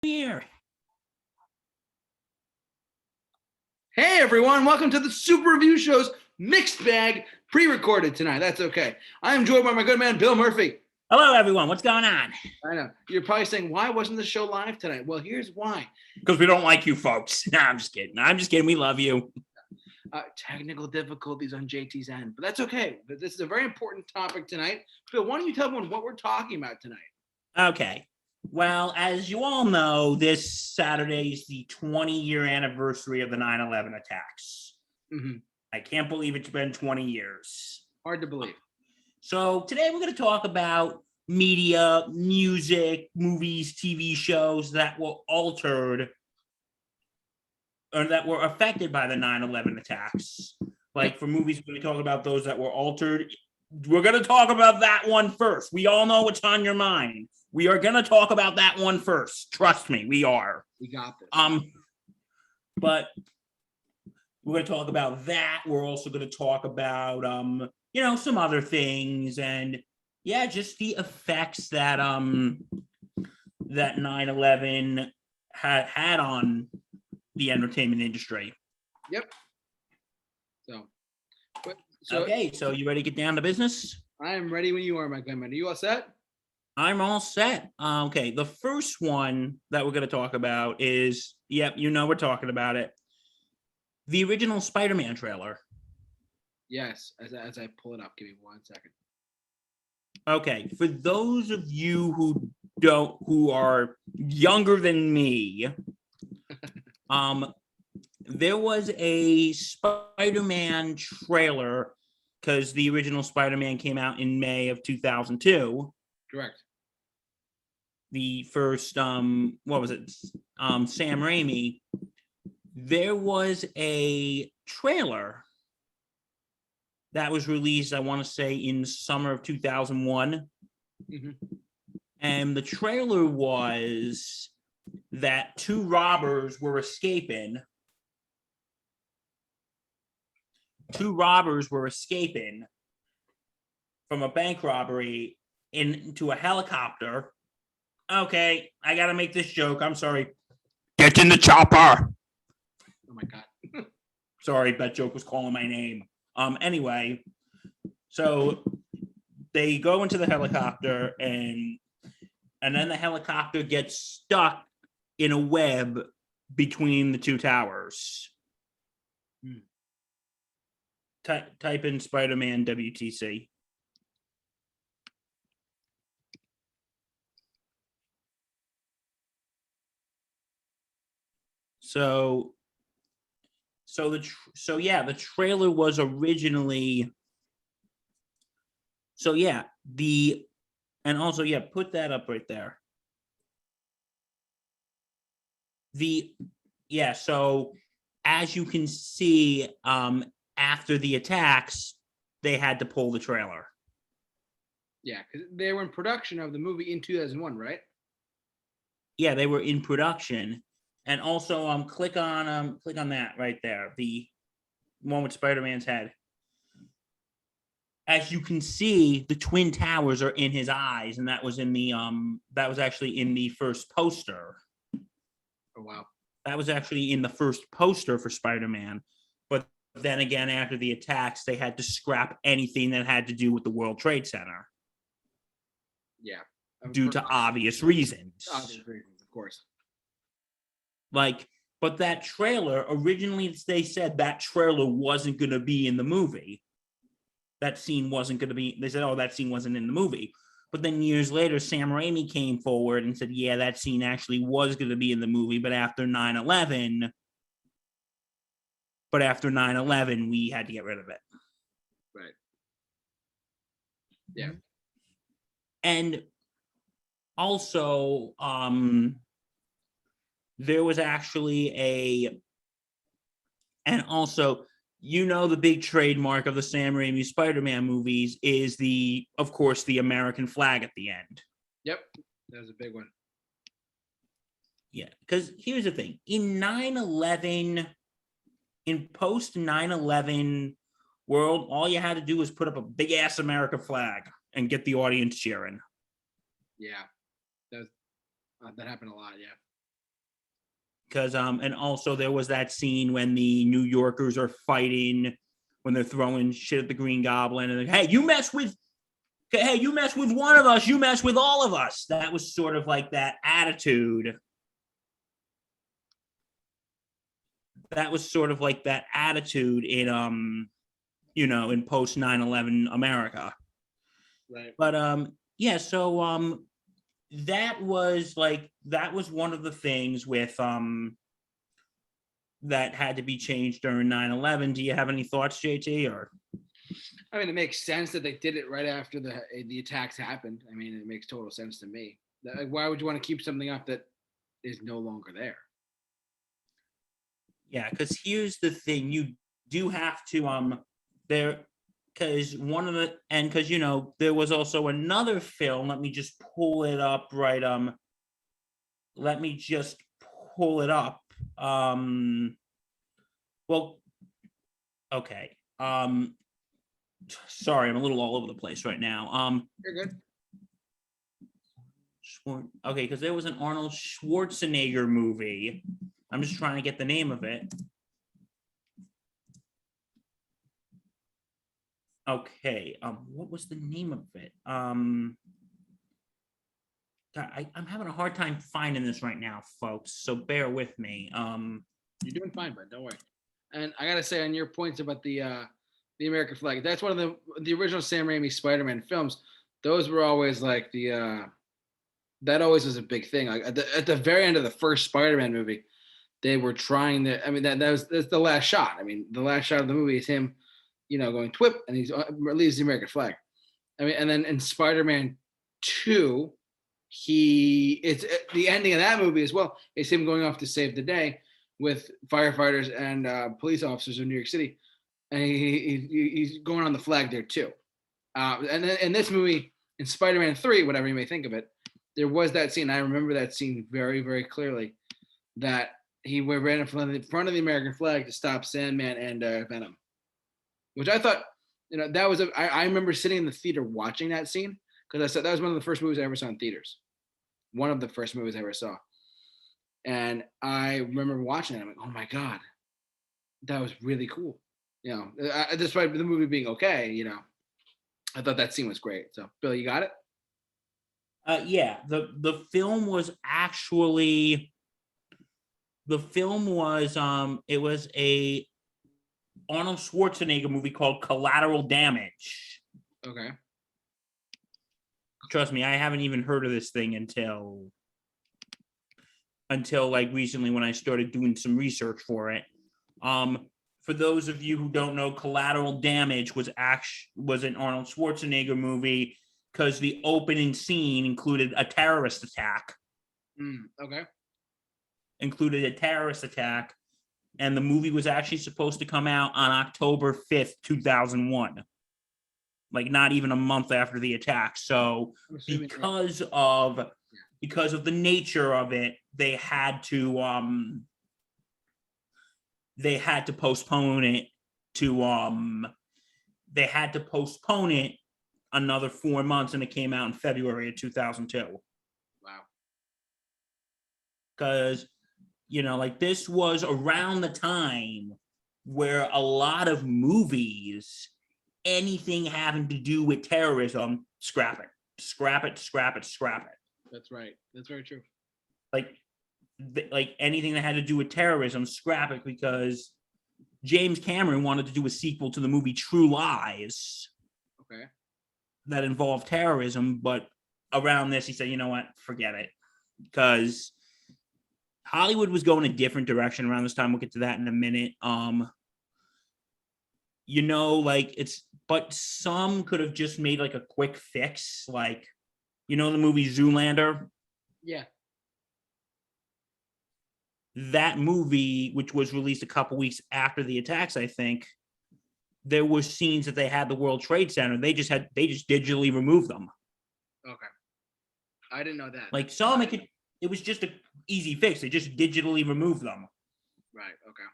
Here. Hey everyone, welcome to the Super Review Show's mixed bag pre-recorded tonight. That's okay. I am joined by my good man, Bill Murphy. Hello, everyone. What's going on? I know. You're probably saying, why wasn't the show live tonight? Well, here's why. Because we don't like you folks. No, I'm just kidding. We love you. Technical difficulties on JT's end, but that's okay. But this is a very important topic tonight. Bill, why don't you tell everyone what we're talking about tonight? Okay. Well, as you all know, this Saturday is the 20-year anniversary of the 9/11 attacks. Mm-hmm. I can't believe it's been 20 years. Hard to believe. So today we're going to talk about media, music, movies, TV shows that were altered or that were affected by the 9/11 attacks. Like for movies, when we talk about those that were altered, we're going to talk about that one first. We all know what's on your mind. We are going to talk about that one first. Trust me, we are. We got this. But we're going to talk about that. We're also going to talk about, some other things. And yeah, just the effects that that 9/11 had on the entertainment industry. Yep. Okay, so you ready to get down to business? I am ready when you are, my good man. Are you all set? I'm all set. Okay, the first one that we're going to talk about is, we're talking about it. The original Spider-Man trailer. Yes, as I pull it up, give me 1 second. Okay, for those of you who are younger than me, there was a Spider-Man trailer because the original Spider-Man came out in May of 2002. Correct. The first, Sam Raimi. There was a trailer that was released, I want to say, in summer of 2001. Mm-hmm. And the trailer was that two robbers were escaping. Two robbers were escaping from a bank robbery into a helicopter. Okay, I got to make this joke. I'm sorry. Get in the chopper. Oh, my God. Sorry, that joke was calling my name. Anyway, so they go into the helicopter and then the helicopter gets stuck in a web between the two towers. Type in Spider-Man WTC. So the trailer was originally. So yeah, put that up right there. So as you can see, after the attacks, they had to pull the trailer. Yeah, because they were in production of the movie in 2001, right? Yeah, they were in production. And also, click on that right there, the one with Spider-Man's head. As you can see, the Twin Towers are in his eyes, and that was actually in the first poster. Oh wow! That was actually in the first poster for Spider-Man. But then again, after the attacks, they had to scrap anything that had to do with the World Trade Center. Yeah, due to obvious reasons. Obvious reasons, of course. But that trailer, originally they said that trailer wasn't going to be in the movie. That scene wasn't going to be, they said, oh, that scene wasn't in the movie. But then years later, Sam Raimi came forward and said, yeah, that scene actually was going to be in the movie, but after 9/11, we had to get rid of it. Right. Yeah. And also, there was actually the big trademark of the Sam Raimi Spider-Man movies is of course, the American flag at the end. Yep, that was a big one. Yeah, because here's the thing. In post 9/11 world, all you had to do was put up a big-ass American flag and get the audience cheering. Yeah, that happened a lot, yeah. because and also there was that scene when the New Yorkers are fighting, when they're throwing shit at the Green Goblin, and hey, you mess with one of us, you mess with all of us. That was sort of like that attitude. That was sort of like that attitude in in post 9/11 America. Right. But yeah, so that was one of the things with that had to be changed during 9/11. Do you have any thoughts, JT? Or I mean, it makes sense that they did it right after the attacks happened. I mean, it makes total sense to me. Like, why would you want to keep something up that is no longer there? yeah, because here's the thing: you do have to there, because one of the and because there was also another film. Let me just pull it up. Right, let me just pull it up. Well, okay. Sorry, I'm a little all over the place right now. You're good. Okay, because there was an Arnold Schwarzenegger movie. I'm just trying to get the name of it. Okay, what was the name of it? I'm having a hard time finding this right now, folks. So bear with me. You're doing fine, bud. Don't worry. And I gotta say, on your points about the American flag, that's one of the original Sam Raimi Spider-Man films. Those were always like that always was a big thing. Like at the very end of the first Spider-Man movie, they were trying to. I mean, that's the last shot. I mean, the last shot of the movie is him, going twip, and he's leaves the American flag. I mean, and then in Spider-Man 2, it's the ending of that movie as well. Is him going off to save the day with firefighters and police officers in New York City, and he's going on the flag there too. And then in this movie, in Spider-Man 3, whatever you may think of it, there was that scene. I remember that scene very, very clearly. That he ran in front of the American flag to stop Sandman and Venom, which I thought, that was I remember sitting in the theater watching that scene because I said that was one of the first movies I ever saw in theaters. One of the first movies I ever saw. And I remember watching it. I'm like, oh my God, that was really cool. Despite the movie being okay, I thought that scene was great. So, Bill, you got it? Yeah, the film was actually it was a Arnold Schwarzenegger movie called Collateral Damage. Okay. Trust me, I haven't even heard of this thing until like recently when I started doing some research for it. For those of you who don't know, Collateral Damage was an Arnold Schwarzenegger movie because the opening scene included a terrorist attack. Okay. Included a terrorist attack, and the movie was actually supposed to come out on October 5th, 2001. Like not even a month after the attack. So because of the nature of it, they had to postpone it another 4 months, and it came out in February of 2002. Wow. Because like this was around the time where a lot of movies, anything having to do with terrorism, scrap it. That's right. That's very true. Like anything that had to do with terrorism, scrap it, because James Cameron wanted to do a sequel to the movie True Lies. Okay. That involved terrorism, but around this, he said, you know what, forget it. Because Hollywood was going a different direction around this time. We'll get to that in a minute. But some could have just made like a quick fix, like, the movie Zoolander. Yeah. That movie, which was released a couple weeks after the attacks, I think, there were scenes that they had the World Trade Center. They just digitally removed them. Okay. I didn't know that. Like some, it was just an easy fix. They just digitally removed them. Right. Okay.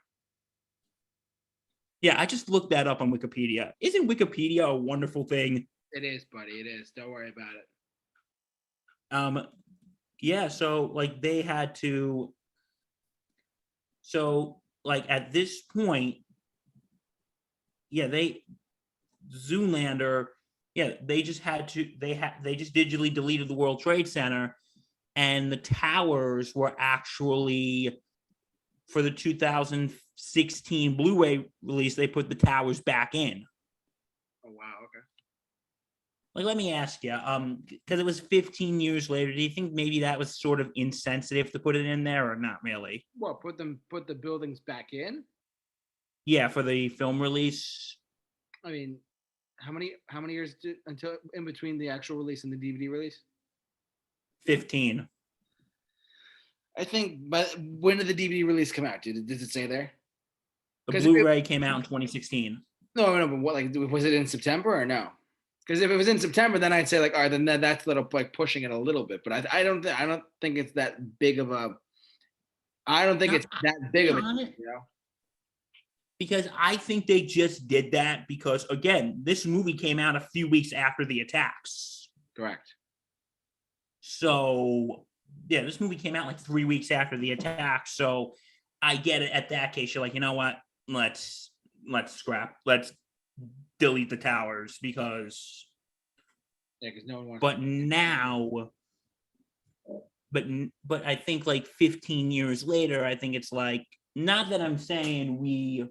Yeah, I just looked that up on Wikipedia. Isn't Wikipedia a wonderful thing? It is, buddy. It is. Don't worry about it. Yeah, so like they had to So like at this point, yeah, Zoolander, yeah, they just digitally deleted the World Trade Center, and the towers were actually, for the 2016 Blu-ray release, they put the towers back in. Oh wow, okay. Like, let me ask you, because it was 15 years later, do you think maybe that was sort of insensitive to put it in there, or not really? What, put the buildings back in? Yeah, for the film release. I mean, how many years until in between the actual release and the DVD release? 15. I think, but when did the DVD release come out? Does it say there? The 'Cause Blu-ray came out in 2016. no, but what, like, was it in September or no? Because if it was in September, then I'd say like, all right, then that's a little like pushing it a little bit. But I don't think it's that big of a. I don't think Now, it's that to big be of a. honest, You know. because I think they just did that because, again, this movie came out a few weeks after the attacks. Correct. So, yeah, this movie came out like 3 weeks after the attack. So I get it. At that case, you're like, you know what? Let's delete the towers because. Yeah, because no one wants. But now, but I think like 15 years later, I think it's like, not that I'm saying we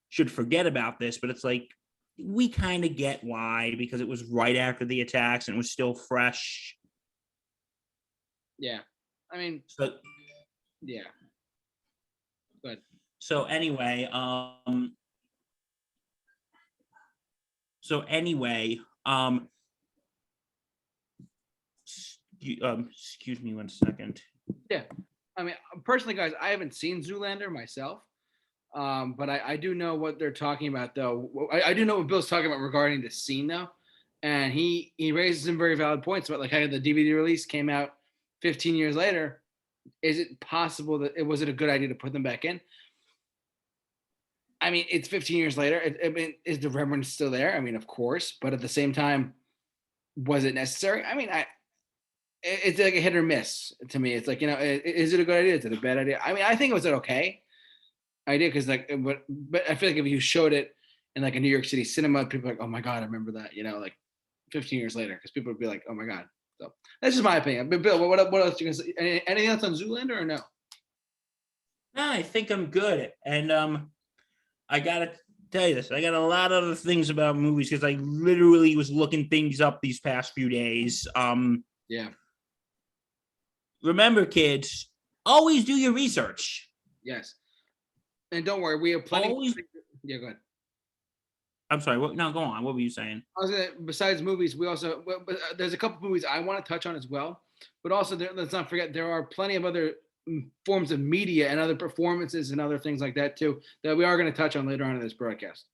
should forget about this, but it's like we kind of get why, because it was right after the attacks and it was still fresh. Yeah, I mean, So yeah, but so anyway, um excuse me one second. yeah, I mean, personally, guys, I haven't seen Zoolander myself. But I do know what they're talking about, though. I do know what Bill's talking about regarding the scene, though, and he raises some very valid points about like how the DVD release came out 15 years later. Is it possible that was it a good idea to put them back in? I mean, it's 15 years later. I mean, is the remnant still there? I mean, of course, but at the same time, was it necessary? I mean, it's like a hit or miss to me. It's like, is it a good idea? Is it a bad idea? I mean, I think it was an okay idea because like, but I feel like if you showed it in like a New York City cinema, people are like, oh my god, I remember that. Like 15 years later, because people would be like, oh my god. So that's just my opinion. But Bill, what else you gonna say? Anything else on Zoolander or no? No, I think I'm good. And I gotta tell you this. I got a lot of other things about movies because I literally was looking things up these past few days. Yeah. Remember, kids, always do your research. Yes. And don't worry, we have plenty. Always. Yeah, go ahead. I'm sorry. What? No, go on. What were you saying? I was gonna, besides movies, we also there's a couple movies I want to touch on as well. But also, let's not forget there are plenty of other forms of media and other performances and other things like that too that we are going to touch on later on in this broadcast.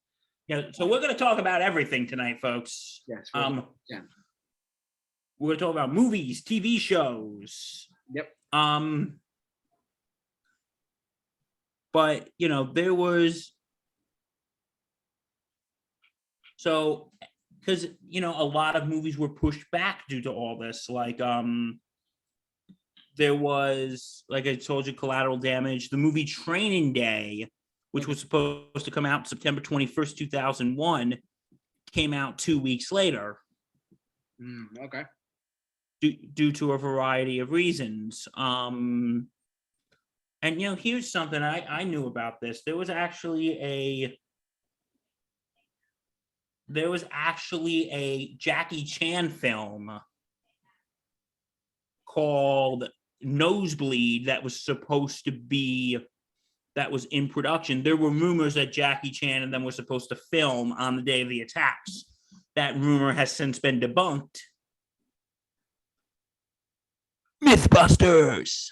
Yeah. So we're going to talk about everything tonight, folks. Yes. Yeah. We're going to talk about movies, TV shows. Yep. But there was. So, because a lot of movies were pushed back due to all this, like there was, like I told you, Collateral Damage, the movie Training Day, which was supposed to come out September 21st, 2001, came out 2 weeks later. Okay. Due to a variety of reasons. And here's something I knew about this. There was actually a Jackie Chan film called Nosebleed that was in production. There were rumors that Jackie Chan and them were supposed to film on the day of the attacks. That rumor has since been debunked. Mythbusters.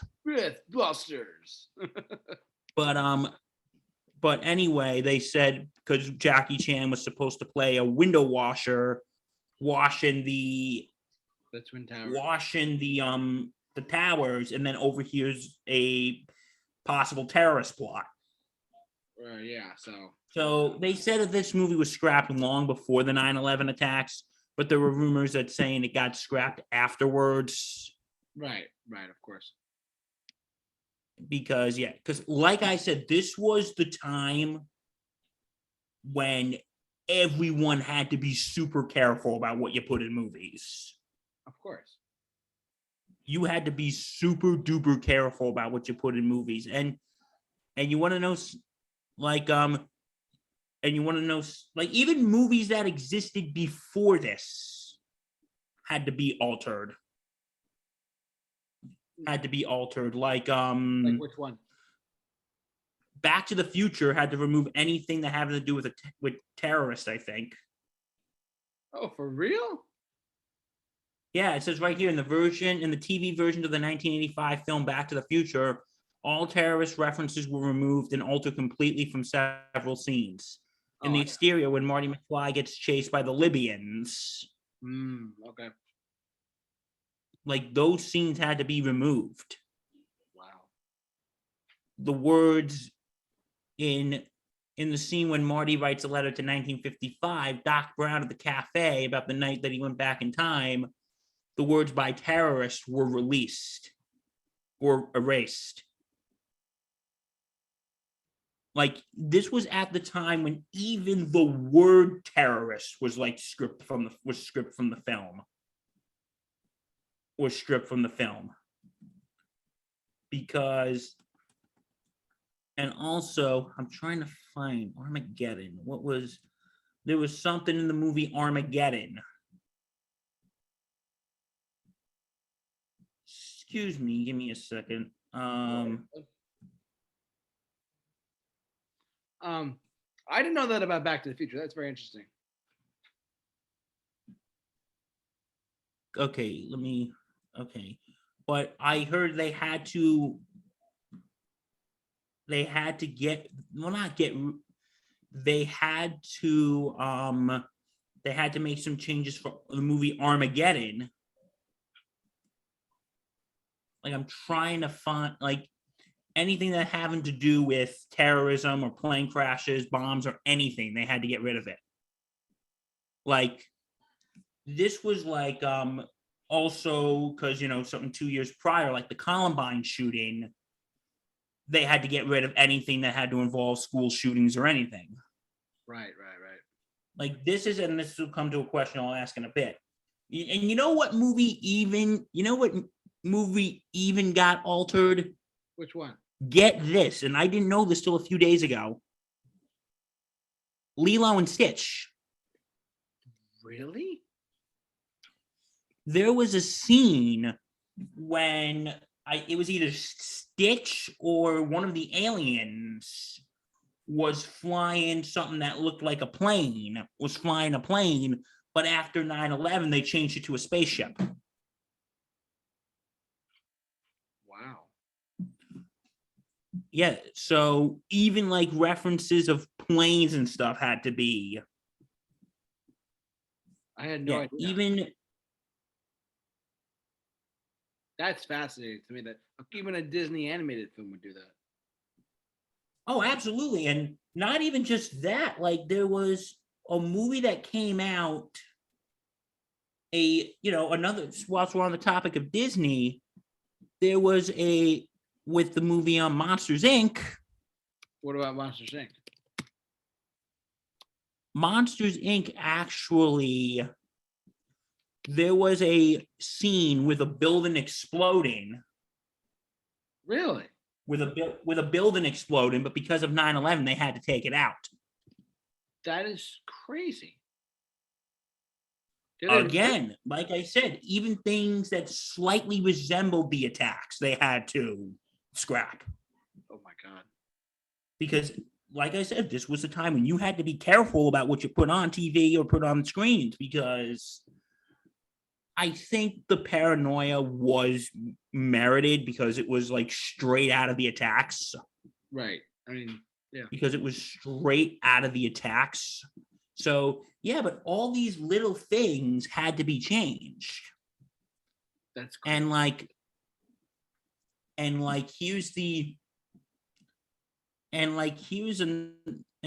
But anyway, they said because Jackie Chan was supposed to play a window washer, washing the Twin Towers, the towers, and then overhears a possible terrorist plot. Yeah. So they said that this movie was scrapped long before the 9/11 attacks, but there were rumors that saying it got scrapped afterwards. Right, of course. because like I said, this was the time when everyone had to be super careful about what you put in movies. Of course. You had to be super duper careful about what you put in movies, and you want to know, like even movies that existed before this had to be altered. Like Like which one? Back to the Future had to remove anything that had to do with terrorists, I think. Oh, for real? Yeah, it says right here in the TV version of the 1985 film Back to the Future, all terrorist references were removed and altered completely from several scenes. In the exterior, when Marty McFly gets chased by the Libyans, okay. like those scenes had to be removed. Wow. The words in the scene when Marty writes a letter to 1955, Doc Brown at the cafe about the night that he went back in time, the words "by terrorists" were released or erased. Like this was at the time when even the word terrorist was like stripped from the film. Because, and also I'm trying to find Armageddon. There was something in the movie Armageddon. Excuse me, give me a second. I didn't know that about Back to the Future. That's very interesting. Okay, but I heard they had to get, well, not get, they had to make some changes for the movie Armageddon. Like I'm trying to find like anything that having to do with terrorism or plane crashes, bombs, or anything, they had to get rid of it. Like this was like also because something 2 years prior, like the Columbine shooting, they had to get rid of anything that had to involve school shootings or anything. Right. Like this will come to a question I'll ask in a bit. And you know what movie even got altered? Which one? Get this, and I didn't know this till a few days ago. Lilo and Stitch. Really? There was a scene when it was either Stitch or one of the aliens was flying something that looked like a plane, but after 9/11, they changed it to a spaceship. Wow. Yeah, so even like references of planes and stuff had to be. I had no idea. That's fascinating to me that even a Disney animated film would do that. Oh, absolutely. And not even just that, like there was a movie that came out another, whilst we're on the topic of Disney, there was with the movie Monsters Inc. What about Monsters Inc? Monsters Inc. actually, there was a scene with a building exploding. Really? With a building exploding, but because of 9/11, they had to take it out. That is crazy. Again, like I said, even things that slightly resembled the attacks, they had to scrap. Oh my God. Because, like I said, this was a time when you had to be careful about what you put on TV or put on screens, because I think the paranoia was merited because it was like straight out of the attacks. Right. I mean, yeah. Because it was straight out of the attacks. So, yeah, but all these little things had to be changed. That's cool. And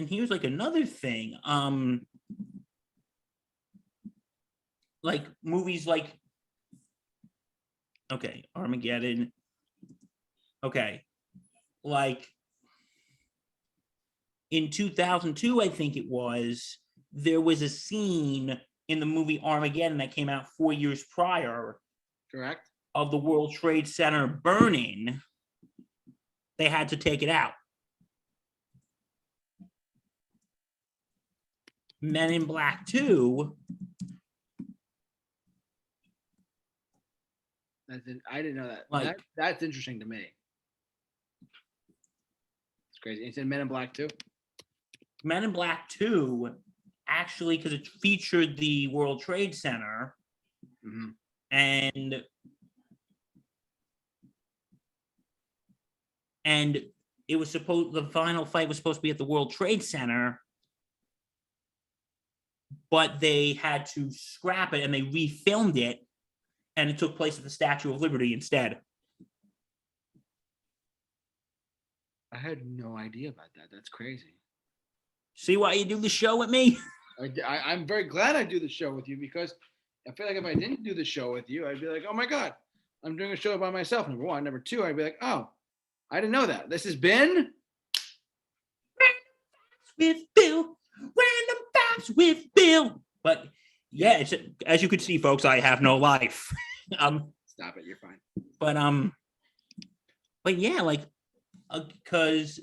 here's like another thing. Like movies like, okay, Armageddon. Okay. like in 2002, I think it was, there was a scene in the movie Armageddon that came out 4 years prior Correct. of the World Trade Center burning. They had to take it out. Men in Black 2. I didn't know that. Like, that's interesting to me. It's crazy. You said Men in Black too? Men in Black 2, actually, because it featured the World Trade Center, and it was the final fight was supposed to be at the World Trade Center, but they had to scrap it and they refilmed it, and it took place at the Statue of Liberty instead. I had no idea about that. That's crazy. See why you do the show with me? I'm very glad I do the show with you, because I feel like if I didn't do the show with you, I'd be like, oh my God, I'm doing a show by myself. Number one. Number two, I'd be like, oh, I didn't know that. This has been with Bill. Random Facts with Bill. But yeah, it's, as you could see, folks, I have no life. Stop it, you're fine. But yeah, like, because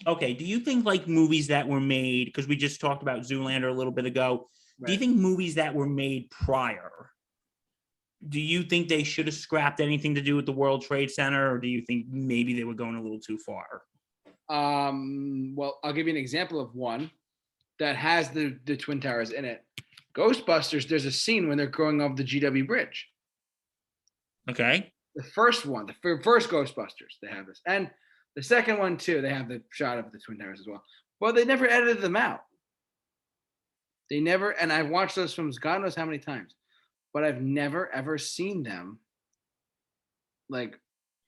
okay, do you think like movies that were made, because we just talked about Zoolander a little bit ago, Right. Do you think movies that were made prior, do you think they should have scrapped anything to do with the World Trade Center, or do you think maybe they were going a little too far? Well, I'll give you an example of one that has the Twin Towers in it. Ghostbusters, there's a scene when they're going over the GW Bridge. Okay. The first one, the first Ghostbusters, they have this. And the second one, too, they have the shot of the Twin Towers as well. Well, they never edited them out. They never, and I've watched those films God knows how many times, but I've never, ever seen them, like,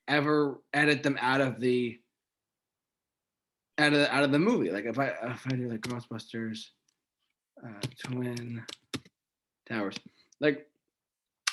ever edit them out of the movie. Like, if I do like Ghostbusters, Twin Towers, like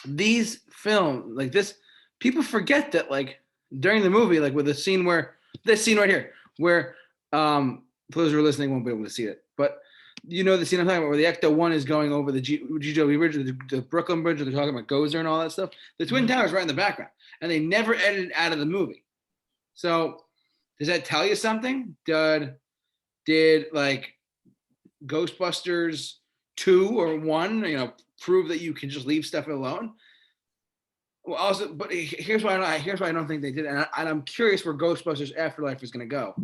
these films, like this, people forget that, like, during the movie, like with the scene where this scene right here, where for those who are listening won't be able to see it, but you know the scene I'm talking about, where the Ecto-1 is going over the GW Bridge, the Brooklyn Bridge, where they're talking about Gozer and all that stuff. The Twin Towers right in the background, and they never edited out of the movie. So does that tell you something? Did like Ghostbusters 2 or 1, prove that you can just leave stuff alone? Well, also, but here's why I don't think they did, and I'm curious where Ghostbusters Afterlife is going to go.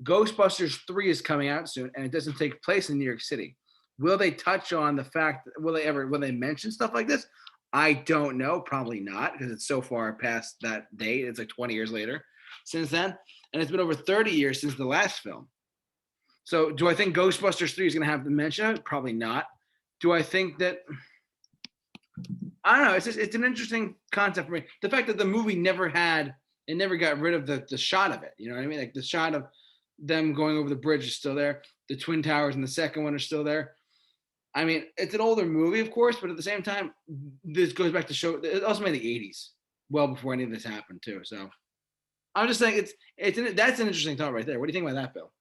Ghostbusters 3 is coming out soon, and it doesn't take place in New York City. Will they touch on the fact? Will they mention stuff like this? I don't know. Probably not, because it's so far past that date. It's like 20 years later since then, and it's been over 30 years since the last film. So, do I think Ghostbusters 3 is going to have the mention of it? Probably not. Do I think that? I don't know. It's an interesting concept for me. The fact that the movie never got rid of the shot of it. You know what I mean? Like the shot of them going over the bridge is still there. The Twin Towers in the second one are still there. I mean, it's an older movie, of course, but at the same time, this goes back to show it also made the 80s, well before any of this happened too. So I'm just saying that's an interesting thought right there. What do you think about that, Bill?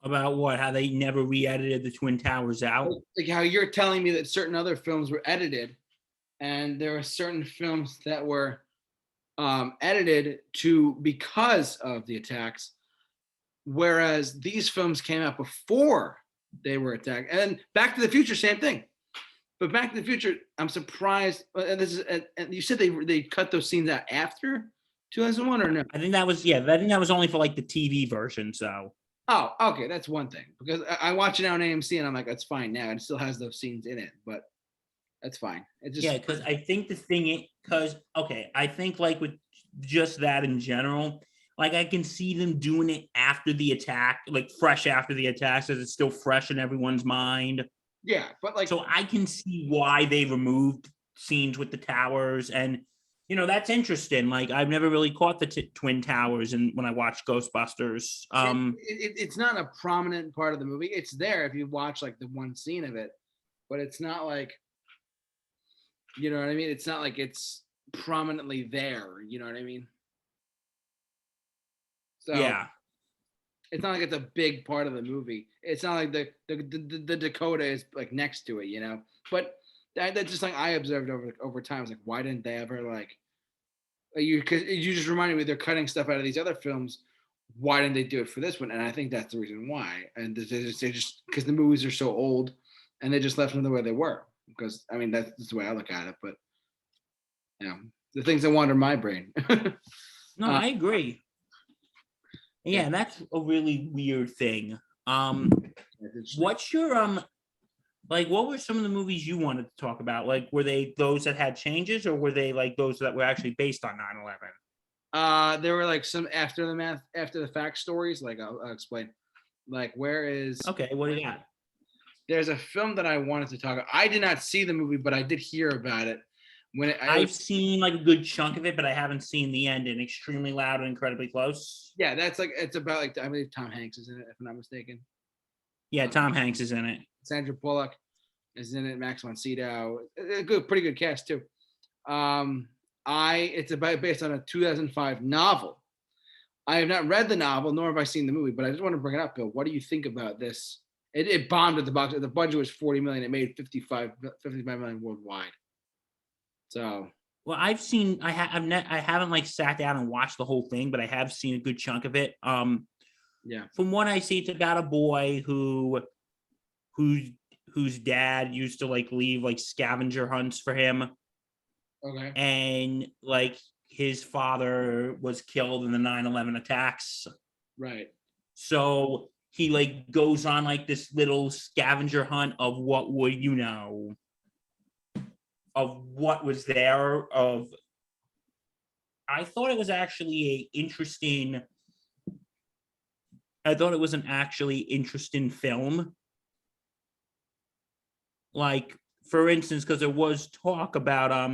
About what? How they never re-edited the Twin Towers out? Like how you're telling me that certain other films were edited, and there are certain films that were edited because of the attacks, whereas these films came out before they were attacked. And Back to the Future, same thing. But Back to the Future, I'm surprised. And you said they cut those scenes out after 2001, or no? I think that was only for like the TV version. So. Oh, okay, that's one thing, because I watch it now on AMC and I'm like, that's fine now. It still has those scenes in it, but that's fine. Because I think I think like with just that in general, like I can see them doing it after the attack, like fresh after the attack, so it's still fresh in everyone's mind. Yeah, but like, so I can see why they removed scenes with the towers, and that's interesting. Like I've never really caught the Twin Towers, and when I watched Ghostbusters, it's not a prominent part of the movie. It's there if you watch like the one scene of it, but it's not like, you know what I mean? It's not like it's prominently there. You know what I mean? So Yeah. it's not like it's a big part of the movie. It's not like the Dakota is like next to it, you know. But that's just like I observed over time. It's like, why didn't they ever like you? Because you just reminded me they're cutting stuff out of these other films. Why didn't they do it for this one? And I think that's the reason why. And they just because the movies are so old, and they just left them the way they were. Because I mean that's the way I look at it. But you know, the things that wander my brain. No, I agree. Yeah. Yeah, that's a really weird thing. What's your like what were some of the movies you wanted to talk about? Like were they those that had changes or were they like those that were actually based on 9/11? There were like some after the fact stories. Like I'll explain. Like where is Okay, what do you got? there's a film that I wanted to talk about. I did not see the movie, but I did hear about it when I've seen like a good chunk of it, but I haven't seen the end in Extremely Loud and Incredibly Close. yeah, that's like it's about like I believe Tom Hanks is in it, if I'm not mistaken. Yeah, Tom Hanks is in it. Sandra Bullock is in it. Max von Sydow, a good, pretty good cast too. It's about based on a 2005 novel. I have not read the novel, nor have I seen the movie, but I just want to bring it up, Bill. What do you think about this? It bombed at the box. The budget was 40 million. It made 55 million worldwide. So Well, I've seen. I haven't like sat down and watched the whole thing, but I have seen a good chunk of it. yeah, From what I see, it's about a boy whose dad used to like leave like scavenger hunts for him, okay, and like his father was killed in the 9/11 attacks. right, So he like goes on like this little scavenger hunt of what would of what was there of I thought it was actually I thought it was an actually interesting film. Like, for instance, because there was talk about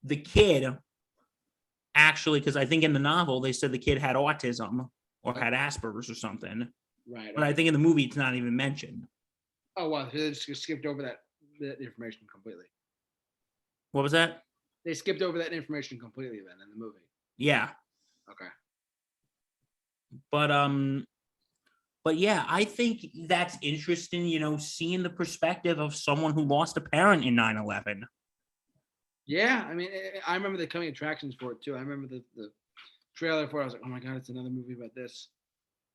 the kid actually, because I think in the novel they said the kid had autism or had Asperger's or something. right. But I think in the movie it's not even mentioned. Oh wow, they just skipped over that information completely. What was that? They skipped over that information completely then in the movie. Yeah. Okay. But yeah, I think that's interesting, seeing the perspective of someone who lost a parent in 9/11. Yeah, I mean, I remember the coming attractions for it too. I remember the trailer for it. I was like, oh my god, it's another movie about this.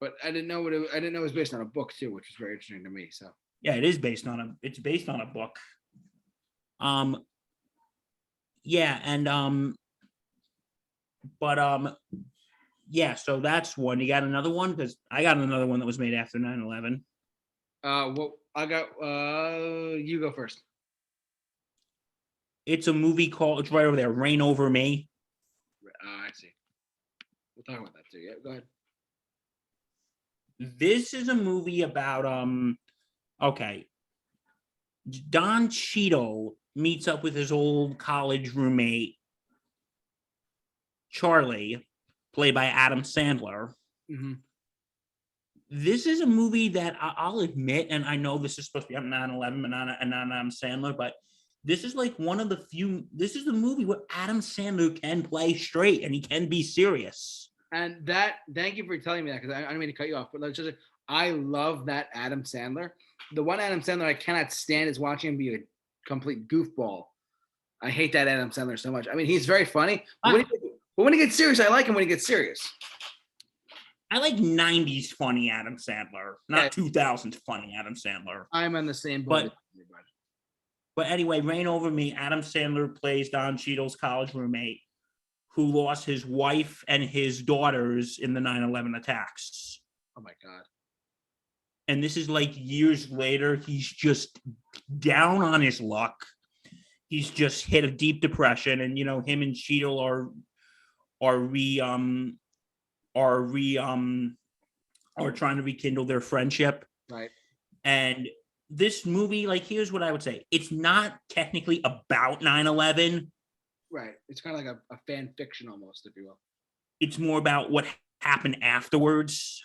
But I didn't know I didn't know it was based on a book too, which was very interesting to me. So Yeah, it's based on a book. Yeah, and but yeah, so that's one. You got another one? Because I got another one that was made after 9/11. well, I got you go first. It's a movie called, it's right over there, Reign Over Me. I see. We'll talk about that too. Yeah, go ahead. This is a movie about okay. Don Cheadle meets up with his old college roommate, Charlie, played by Adam Sandler. Mm-hmm. This is a movie that I'll admit, and I know this is supposed to be on 9/11 and not Adam Sandler, but this is like one of the few. This is the movie where Adam Sandler can play straight and he can be serious. And thank you for telling me that because I don't mean to cut you off, but let's just I love that Adam Sandler. The one Adam Sandler I cannot stand is watching him be a complete goofball. I hate that Adam Sandler so much. I mean, he's very funny, but when he gets serious, I like him when he gets serious. I like 90s funny Adam Sandler, not 2000s funny Adam Sandler. I'm on the same boat. But anyway, Reign Over Me, Adam Sandler plays Don Cheadle's college roommate who lost his wife and his daughters in the 9/11 attacks. Oh my God. And this is like years later. He's just down on his luck. He's just hit a deep depression. And, him and Cheadle are trying to rekindle their friendship. Right. And this movie, like, here's what I would say. It's not technically about 9/11. Right. It's kind of like a fan fiction almost, if you will. It's more about what happened afterwards.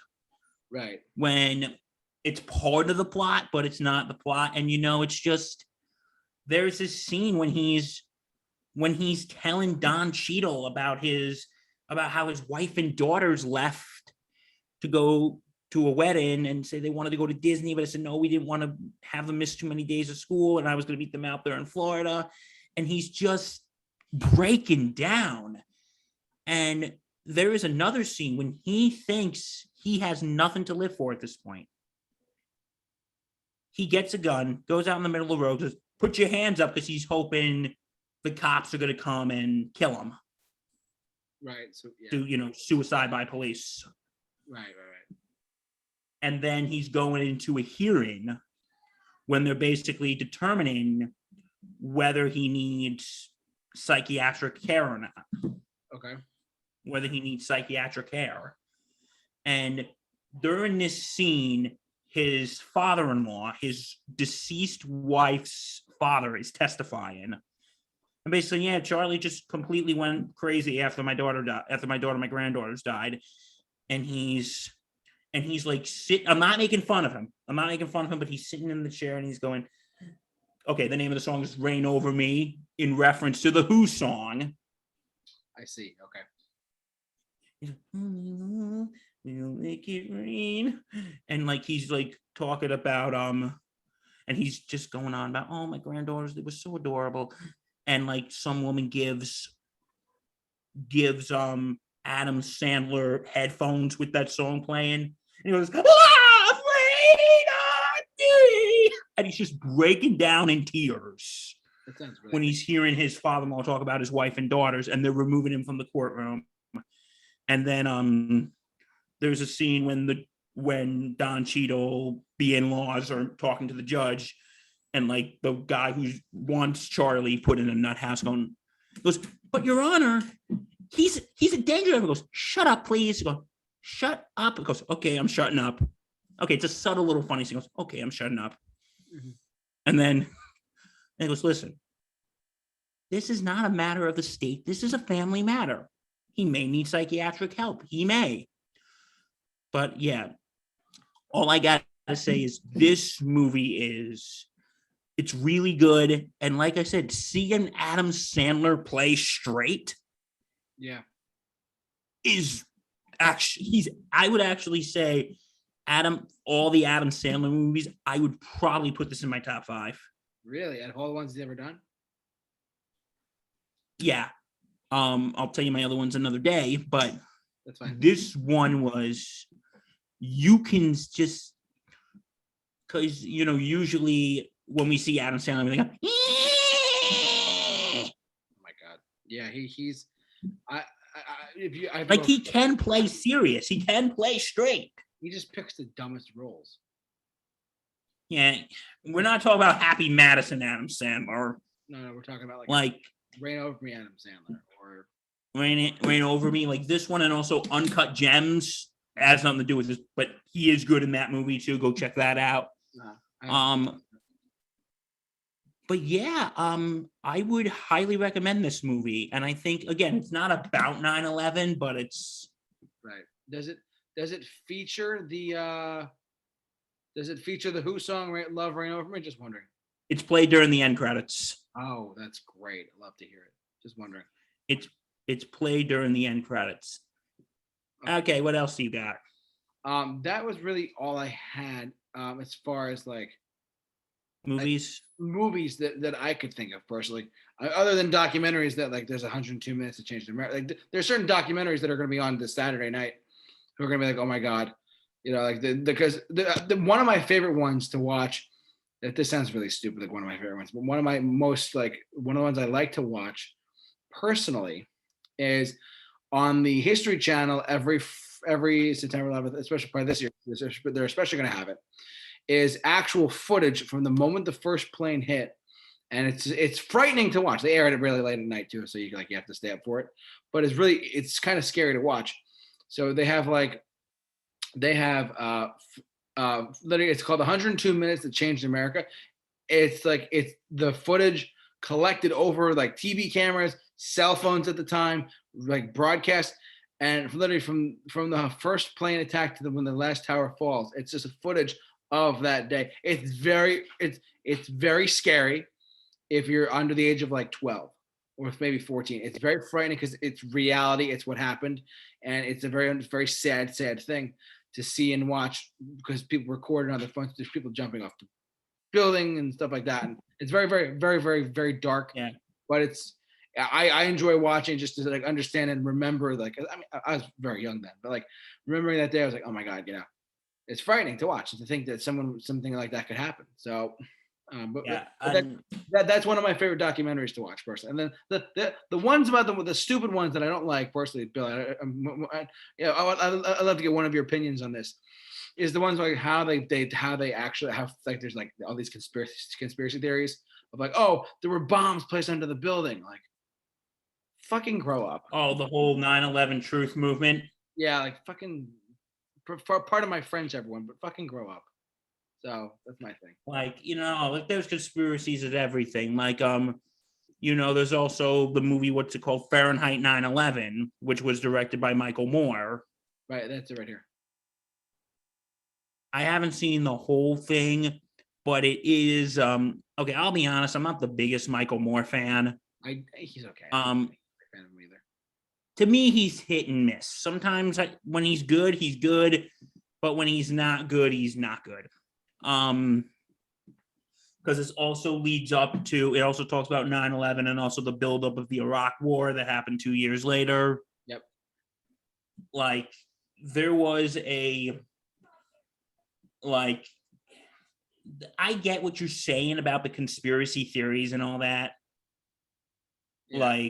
Right. When it's part of the plot, but it's not the plot. And, it's just, there's this scene when he's telling Don Cheadle about about how his wife and daughters left to go to a wedding and say they wanted to go to Disney, but I said, no, we didn't want to have them miss too many days of school. And I was going to meet them out there in Florida. And he's just breaking down. And there is another scene when he thinks he has nothing to live for at this point. He gets a gun, goes out in the middle of the road, goes, put your hands up, because he's hoping the cops are going to come and kill him. Right. So, yeah. To, suicide by police. Right. And then he's going into a hearing when they're basically determining whether he needs psychiatric care or not. Okay. Whether he needs psychiatric care. And during this scene, his father-in-law, his deceased wife's father, is testifying. And basically, yeah, Charlie just completely went crazy after my granddaughters died. And he's like, I'm not making fun of him. But he's sitting in the chair and he's going, okay, the name of the song is Rain Over Me, in reference to the Who song. I see. Okay. We'll make it rain. And like, he's like talking about, and he's just going on about, oh, my granddaughters, they were so adorable. And like some woman gives Adam Sandler headphones with that song playing. And he goes, rain on me. And he's just breaking down in tears when he's hearing his father-in-law talk about his wife and daughters, and they're removing him from the courtroom. And then there's a scene when Don Cheadle, the in-laws, are talking to the judge, and like the guy who wants Charlie put in a nut house goes, but Your Honor, he's a danger. He goes, shut up, please. He goes, shut up. He goes, okay, I'm shutting up. Okay, it's a subtle little funny. He goes, okay, I'm shutting up. Mm-hmm. And then he goes, listen, this is not a matter of the state. This is a family matter. He may need psychiatric help. He may. But yeah, all I got to say is this movie it's really good. And like I said, seeing Adam Sandler play straight is actually, I would actually say all the Adam Sandler movies, I would probably put this in my top 5. Really? Out of all the ones he's ever done? Yeah. I'll tell you my other ones another day, but that's fine. This one was, you can just, because, usually when we see Adam Sandler, we think, oh my God. Yeah, he's, he can play serious. He can play straight. He just picks the dumbest roles. Yeah. We're not talking about Happy Madison Adam Sandler. No, we're talking about like Rain Over Me Adam Sandler, or Rain Over Me, like this one, and also Uncut Gems. It has nothing to do with this, but he is good in that movie too. Go check that out. But yeah, I would highly recommend this movie. And I think, again, it's not about 9/11, but it's right. Does it feature the Who song Love Rain Over Me? Just wondering. It's played during the end credits. Oh, that's great. I love to hear it. Just wondering. It's played during the end credits. Okay, what else do you got? That was really all I had as far as movies that I could think of personally, other than documentaries that there's 102 minutes to change America. There's certain documentaries that are going to be on this Saturday night who are going to be like, oh my God, because one of my favorite ones to watch. This sounds really stupid, one of my favorite ones, but one of the ones I like to watch personally is on the History Channel every September 11th, especially by this year. They're especially going to have it. Is actual footage from the moment the first plane hit, and it's frightening to watch. They air it really late at night too, so you have to stay up for it. But it's kind of scary to watch. So they have literally, it's called 102 Minutes That Changed America. It's the footage collected over TV cameras, cell phones at the time, broadcast, and literally from the first plane attack to when the last tower falls. It's just a footage of that day. It's very scary if you're under the age of 12. or maybe 14. It's very frightening because it's reality. It's what happened, and it's a very sad thing to see and watch because people recorded on their phones. There's people jumping off the building and stuff like that, and it's very dark. Yeah. But I enjoy watching just to like understand and remember. Like I mean, I was very young then, but like remembering that day, I was like, oh my god, it's frightening to watch and to think that something like that could happen. So, Yeah. that's one of my favorite documentaries to watch personally. And then the ones about the stupid ones that I don't like personally, Bill. I'd love to get one of your opinions on this. Is the ones like how they actually have like there's like all these conspiracy theories of like, oh, there were bombs placed under the building. Like, fucking grow up. Oh, the whole 9/11 truth movement. Yeah, like fucking. For part of my French, everyone, but fucking grow up. So that's my thing. Like, like there's conspiracies of everything. Like, there's also the movie, what's it called? Fahrenheit 9/11, which was directed by Michael Moore. Right, that's it right here. I haven't seen the whole thing, but it is okay, I'll be honest, I'm not the biggest Michael Moore fan. He's okay. I'm not a fan of him either. To me, he's hit and miss. Sometimes when he's good, but when he's not good, he's not good. Because it also talks about 9/11 and also the buildup of the Iraq War that happened 2 years later. Yep. Like, there was I get what you're saying about the conspiracy theories and all that. Yeah.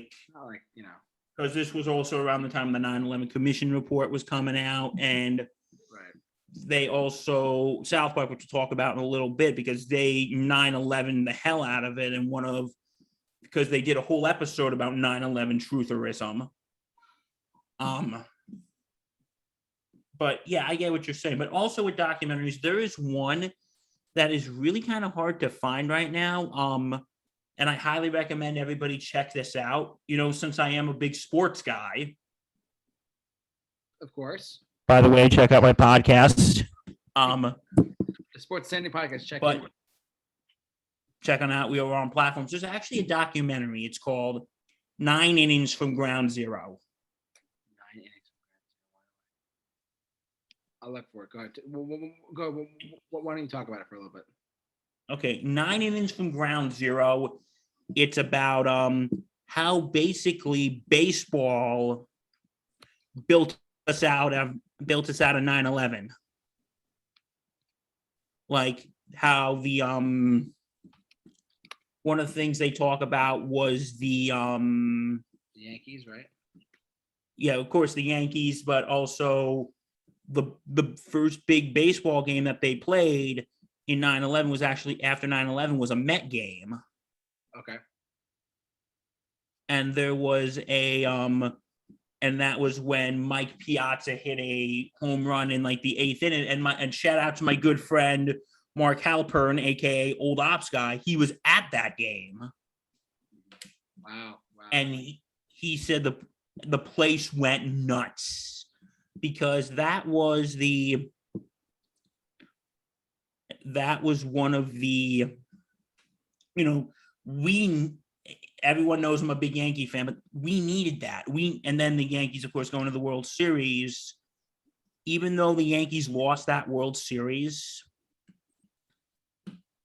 Because this was also around the time the 9/11 Commission report was coming out, and right. They also South Park, which we'll talk about in a little bit, because they 9/11 the hell out of it, and because they did a whole episode about 9/11 trutherism. But yeah, I get what you're saying. But also with documentaries, there is one that is really kind of hard to find right now. And I highly recommend everybody check this out. Since I am a big sports guy. Of course. By the way, check out my podcast. The Sports Standing Podcast. Check on out. We are on platforms. There's actually a documentary. It's called 9 Innings from Ground Zero. 9 innings. I'll look for it. Go ahead. Go. Why don't you talk about it for a little bit? Okay, 9 Innings from Ground Zero. It's about how basically baseball built us out of 9/11. Like how the one of the things they talk about was the Yankees, right? Yeah, of course the Yankees, but also the first big baseball game that they played in 9/11 was actually after 9/11 was a Met game. Okay. And there was and that was when Mike Piazza hit a home run in like the 8th inning. And shout out to my good friend Mark Halpern, aka Old Ops Guy. He was at that game. Wow. And he said the place went nuts because that was one of the, everyone knows I'm a big Yankee fan, but we needed that. And then the Yankees, of course, going to the World Series. Even though the Yankees lost that World Series,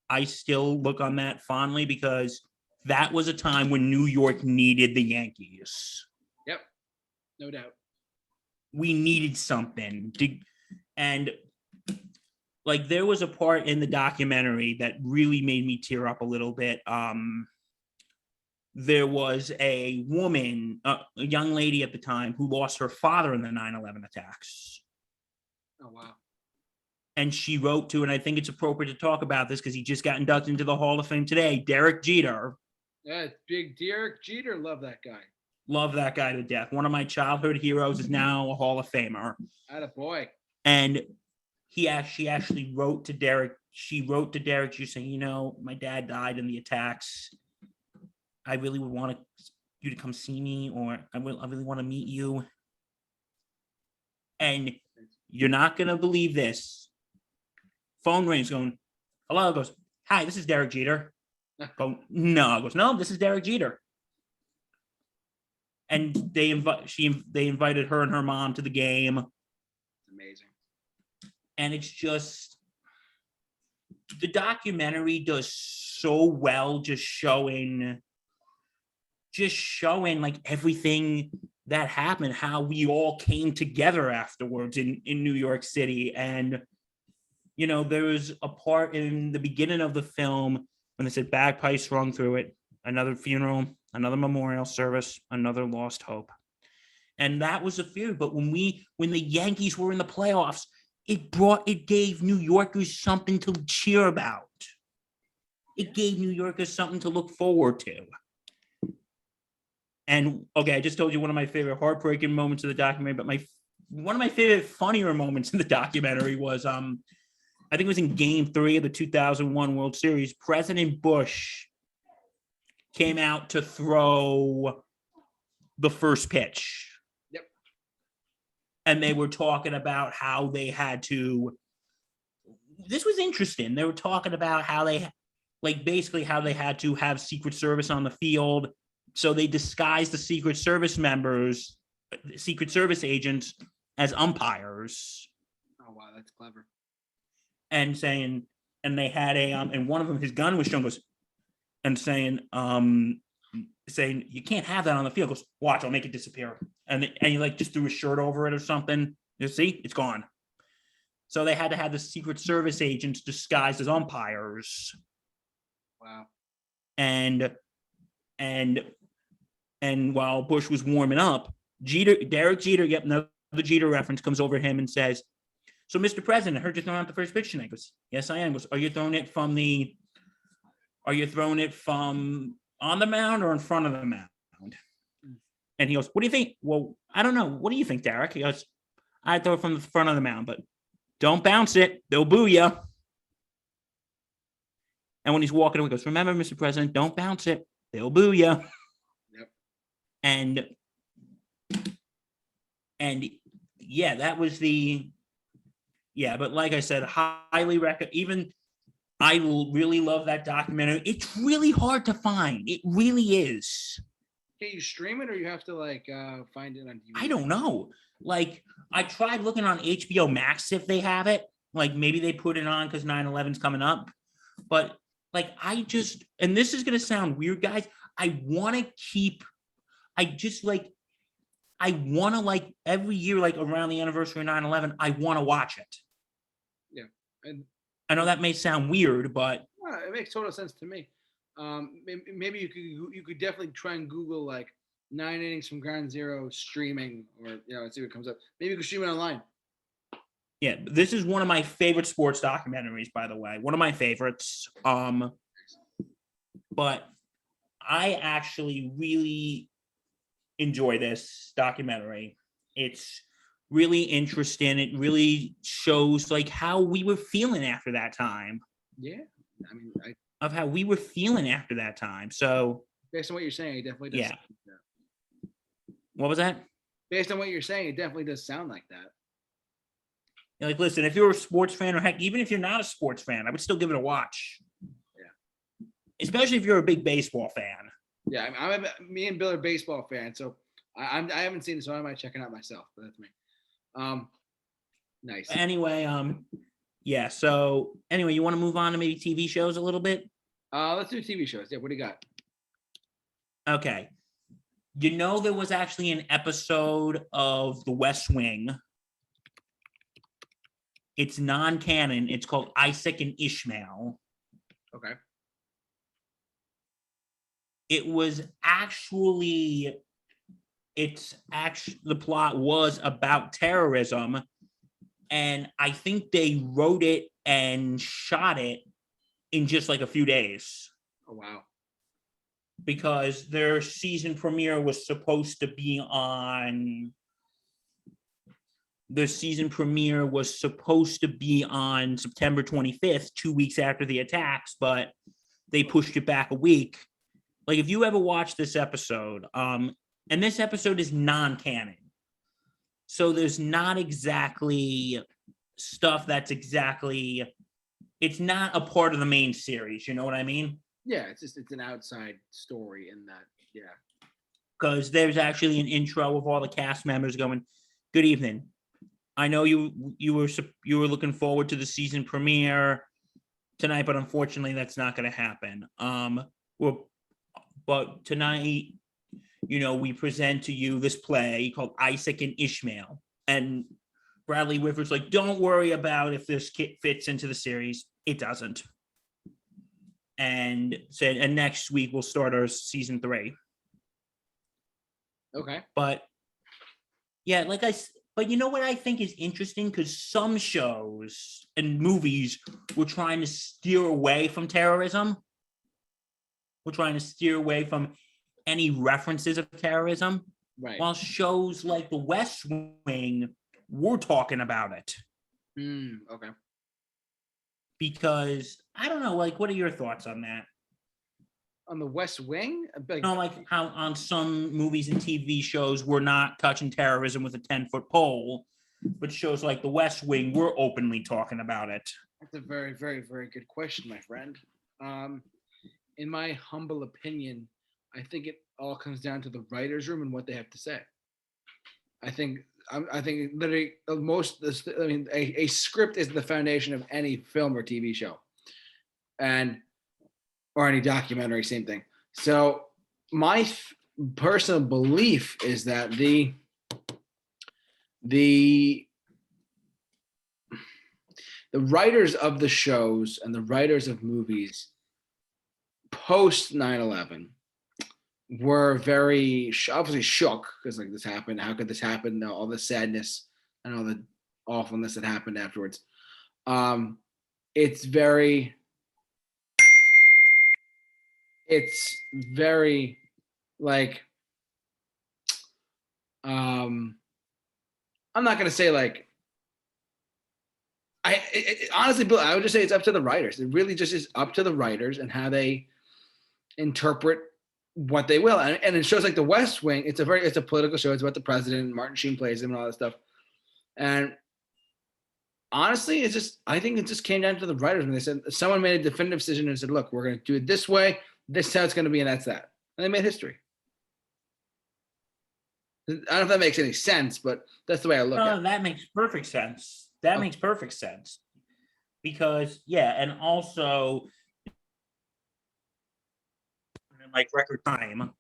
I still look on that fondly because that was a time when New York needed the Yankees. Yep, no doubt. We needed something and like there was a part in the documentary that really made me tear up a little bit. There was a woman, a young lady at the time, who lost her father in the 9/11 attacks. Oh, wow. And she wrote to, and I think it's appropriate to talk about this because he just got inducted into the Hall of Fame today, Derek Jeter. Yeah, big Derek Jeter. Love that guy. Love that guy to death. One of my childhood heroes is now a Hall of Famer. Attaboy. And she actually wrote to Derek. She wrote to Derek, she's saying, my dad died in the attacks. I really would want you to come see me, or I really want to meet you. And you're not going to believe this. Phone rings going, hello, goes, hi, this is Derek Jeter. Go, no, goes, no, this is Derek Jeter. and they invited her and her mom to the game. It's amazing. And it's just, the documentary does so well just showing like everything that happened, how we all came together afterwards in New York City. And there was a part in the beginning of the film when they said bagpipes rung through it, another funeral, another memorial service, another lost hope. And that was a fear. But when the Yankees were in the playoffs, it gave New Yorkers something to cheer about. It gave New Yorkers something to look forward to. And okay, I just told you one of my favorite heartbreaking moments of the documentary, but one of my favorite funnier moments in the documentary was I think it was in Game 3 of the 2001 World Series. President Bush came out to throw the first pitch. Yep. And they were talking about how they had to. This was interesting. They were talking about how they, basically how they had to have Secret Service on the field. So they disguised the Secret Service agents as umpires. Oh wow, that's clever. And they had and one of them, his gun was shown, saying you can't have that on the field. Goes, watch, I'll make it disappear. And he just threw his shirt over it or something. You see, it's gone. So they had to have the Secret Service agents disguised as umpires. Wow. And while Bush was warming up, Derek Jeter, yep, another Jeter reference, comes over him and says, "So, Mr. President, I heard you throwing out the first pitch tonight." He goes, "Yes, I am." He goes, Are you throwing it from on the mound or in front of the mound? And he goes, "What do you think?" "Well, I don't know. What do you think, Derek?" He goes, "I throw it from the front of the mound, but don't bounce it. They'll boo you." And when he's walking away, he goes, "Remember, Mr. President, don't bounce it. They'll boo you." Yep. And yeah, that was but like I said, highly recommend. Even I really love that documentary. It's really hard to find. It really is. Can you stream it, or you have to find it on DVD? I don't know. I tried looking on HBO Max if they have it. Maybe they put it on because 9/11's coming up. But and this is gonna sound weird, guys. I want to every year, around the anniversary of 9/11, I want to watch it. Yeah. And I know that may sound weird, but it makes total sense to me. Maybe you could definitely try and Google 9 innings from ground zero streaming, or see what comes up. Maybe you could stream it online. Yeah, this is one of my favorite sports documentaries, by the way. One of my favorites. But I actually really enjoy this documentary. It's really interesting. It really shows how we were feeling after that time. Yeah, I mean, of how we were feeling after that time. So based on what you're saying, it definitely does. Yeah. What was that? Based on what you're saying, it definitely does sound like that. Listen, if you're a sports fan, or heck, even if you're not a sports fan, I would still give it a watch. Yeah. Especially if you're a big baseball fan. Yeah, me and Bill are baseball fans, so I haven't seen it, so I might check it out myself. But that's me. Nice. Anyway, yeah. So anyway, you want to move on to maybe TV shows a little bit? Let's do TV shows. Yeah, what do you got? Okay. There was actually an episode of The West Wing. It's non-canon. It's called Isaac and Ishmael. Okay. The plot was about terrorism, and I think they wrote it and shot it in just a few days. Oh, wow. Because their season premiere was supposed to be on September 25th, 2 weeks after the attacks, but they pushed it back a week. If you ever watch this episode, and this episode is non-canon, so there's not exactly stuff that's it's not a part of the main series. You know what I mean? Yeah, it's an outside story in that. Yeah. because there's actually an intro of all the cast members going, "Good evening. I know you were looking forward to the season premiere tonight, but unfortunately, that's not going to happen. But tonight, we present to you this play called Isaac and Ishmael, and Bradley Whitford's like, don't worry about if this kit fits into the series. It doesn't. And said, and next week we'll start our season 3. Okay. But yeah, but you know what I think is interesting? Because some shows and movies were trying to steer away from terrorism. We're trying to steer away from any references of terrorism. Right. While shows like The West Wing were talking about it. Okay. Because I don't know, like, what are your thoughts on that? On The West Wing? Like how on some movies and TV shows we're not touching terrorism with a 10-foot pole, but shows like The West Wing we're openly talking about it. That's a very, very, very good question, my friend. In my humble opinion, I think it all comes down to the writer's room and what they have to say. I think literally a script is the foundation of any film or TV show, or any documentary, same thing. So my personal belief is that the writers of the shows and the writers of movies post 9/11 were very obviously shook because like this happened. How could this happen? All the sadness and all the awfulness that happened afterwards. It's very like I'm not gonna say like honestly, Bill, I would just say it's up to the writers. It really just is up to the writers and how they interpret what they will. And it shows like The West Wing, it's a political show. It's about the president, Martin Sheen plays him and all that stuff. And honestly, I think it just came down to the writers when they said, someone made a definitive decision and said, look, we're going to do it this way. This is how it's going to be. And that's that. And they made history. I don't know if that makes any sense, but that's the way I look at it. That makes perfect sense. That makes perfect sense. Because, yeah, and also like record time.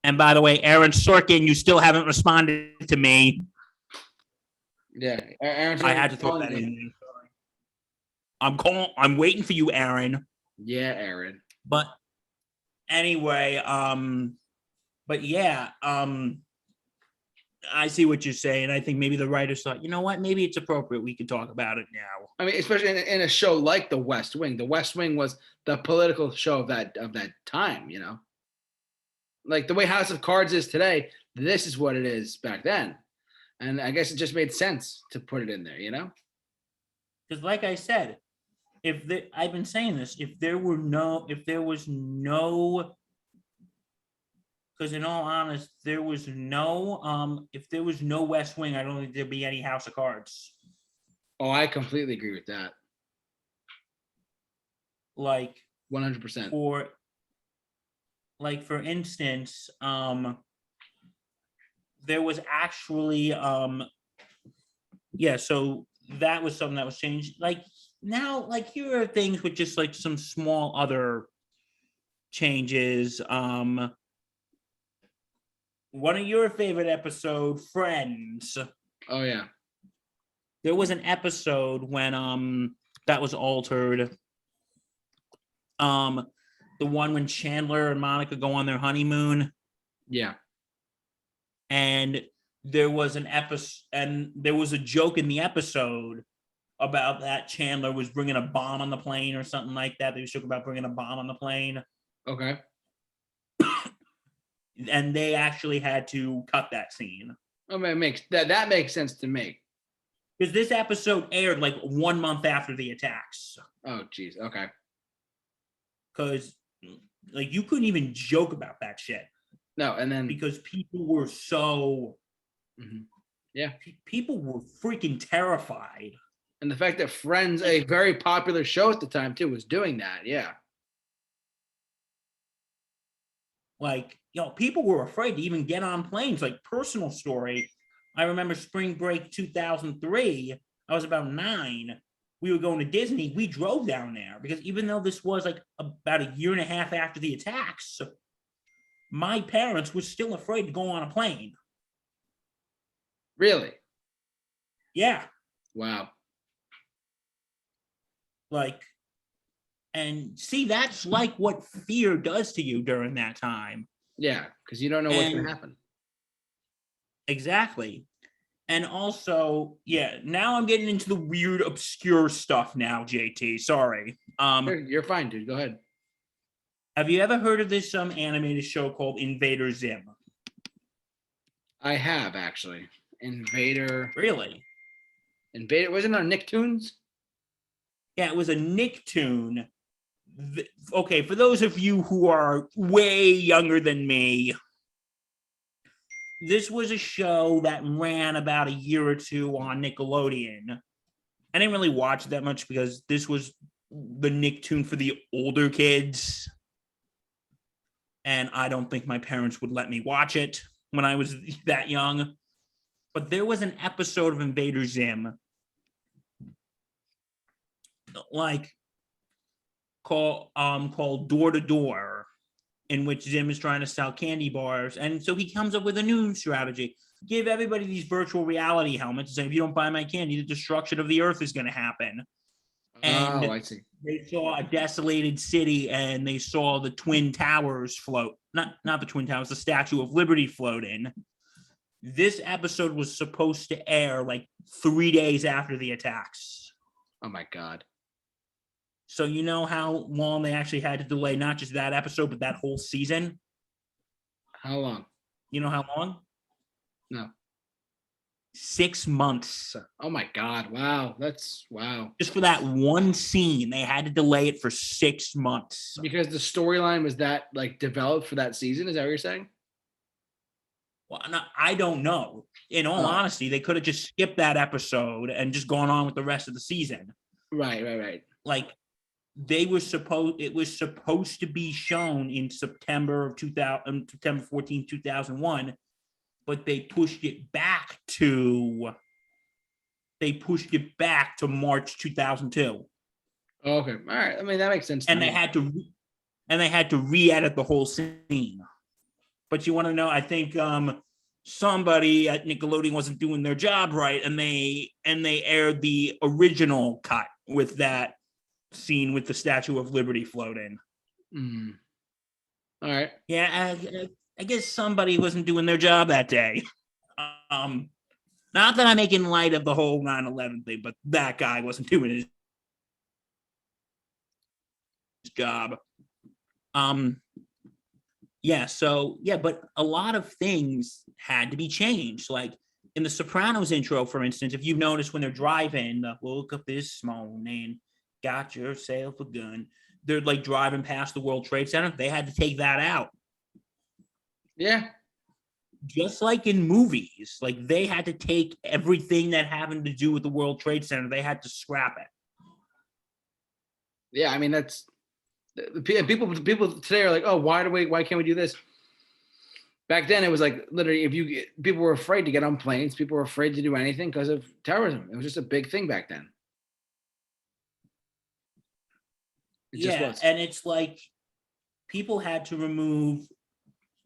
And by the way, Aaron Sorkin, you still haven't responded to me. Yeah, Aaron. I had to throw that in. I'm waiting for you, Aaron. Yeah, Aaron. But anyway, but yeah, I see what you're saying. I think maybe the writers thought, you know what, maybe it's appropriate. We can talk about it now. I mean, especially in a show like The West Wing. The West Wing was the political show of that time, you know? Like the way House of Cards is today, this is what it is back then. And I guess it just made sense to put it in there, you know? Because like I said, I've been saying this, if there was no, because in all honest, if there was no West Wing, I don't think there'd be any House of Cards. Oh, I completely agree with that. Like 100%. For instance, there was actually so that was something that was changed. Like now, like here are things with just like some small other changes. One of your favorite episode, Friends. Oh yeah. There was an episode when that was altered. The one when Chandler and Monica go on their honeymoon. Yeah. And there was an episode, and there was a joke in the episode about that Chandler was bringing a bomb on the plane or something like that. They joke about bringing a bomb on the plane. Okay. And they actually had to cut that scene. Oh man, that makes sense to me. Because this episode aired like 1 month after the attacks. Oh geez. Okay. Because like you couldn't even joke about that shit. No, and then because people were so people were freaking terrified. And the fact that Friends, a very popular show at the time too, was doing that. Yeah. Like, people were afraid to even get on planes. Like, personal story, I remember spring break 2003. I was about 9. We were going to Disney. We drove down there because even though this was like about a year and a half after the attacks, my parents were still afraid to go on a plane. Really? Yeah. Wow. Like, and see, that's like what fear does to you during that time. Yeah, because you don't know what's going to happen. Exactly. And also, yeah, now I'm getting into the weird, obscure stuff now, JT. Sorry. You're fine, dude. Go ahead. Have you ever heard of this animated show called Invader Zim? I have, actually. Invader. Really? Invader. Wasn't it on Nicktoons? Yeah, it was a Nicktoon. Okay, for those of you who are way younger than me, this was a show that ran about a year or two on Nickelodeon. I didn't really watch it that much because this was the Nicktoon for the older kids. And I don't think my parents would let me watch it when I was that young. But there was an episode of Invader Zim like called Door to Door, in which Zim is trying to sell candy bars. And so he comes up with a new strategy. Give everybody these virtual reality helmets and say, if you don't buy my candy, the destruction of the earth is going to happen. And I see. They saw a desolated city and they saw the Twin Towers float. Not the Twin Towers, the Statue of Liberty float in. This episode was supposed to air like 3 days after the attacks. Oh my God. So you know how long they actually had to delay not just that episode, but that whole season? How long? You know how long? No. 6 months. Oh my God. Wow. Wow. Just for that one scene, they had to delay it for 6 months. Because the storyline was that like developed for that season? Is that what you're saying? Well, I don't know. In all honesty, they could have just skipped that episode and just gone on with the rest of the season. Right. Like, it was supposed to be shown in September 14, 2001, but they pushed it back to March 2002. Okay. All right. I mean, that makes sense. And they had to re-edit the whole scene. But you want to know, I think somebody at Nickelodeon wasn't doing their job right, and they aired the original cut with that scene with the Statue of Liberty floating. All right. Yeah, I guess somebody wasn't doing their job that day. Not that I'm making light of the whole 9/11 thing, but that guy wasn't doing his job. But a lot of things had to be changed. Like in the Sopranos intro, for instance, if you've noticed when they're driving, woke up this morning, got yourself a gun. They're like driving past the World Trade Center. They had to take that out. Yeah. Just like in movies, like they had to take everything that having to do with the World Trade Center. They had to scrap it. Yeah, I mean that's people today are like, oh, why can't we do this? Back then, it was like literally, people were afraid to get on planes. People were afraid to do anything because of terrorism. It was just a big thing back then. And it's like people had to remove,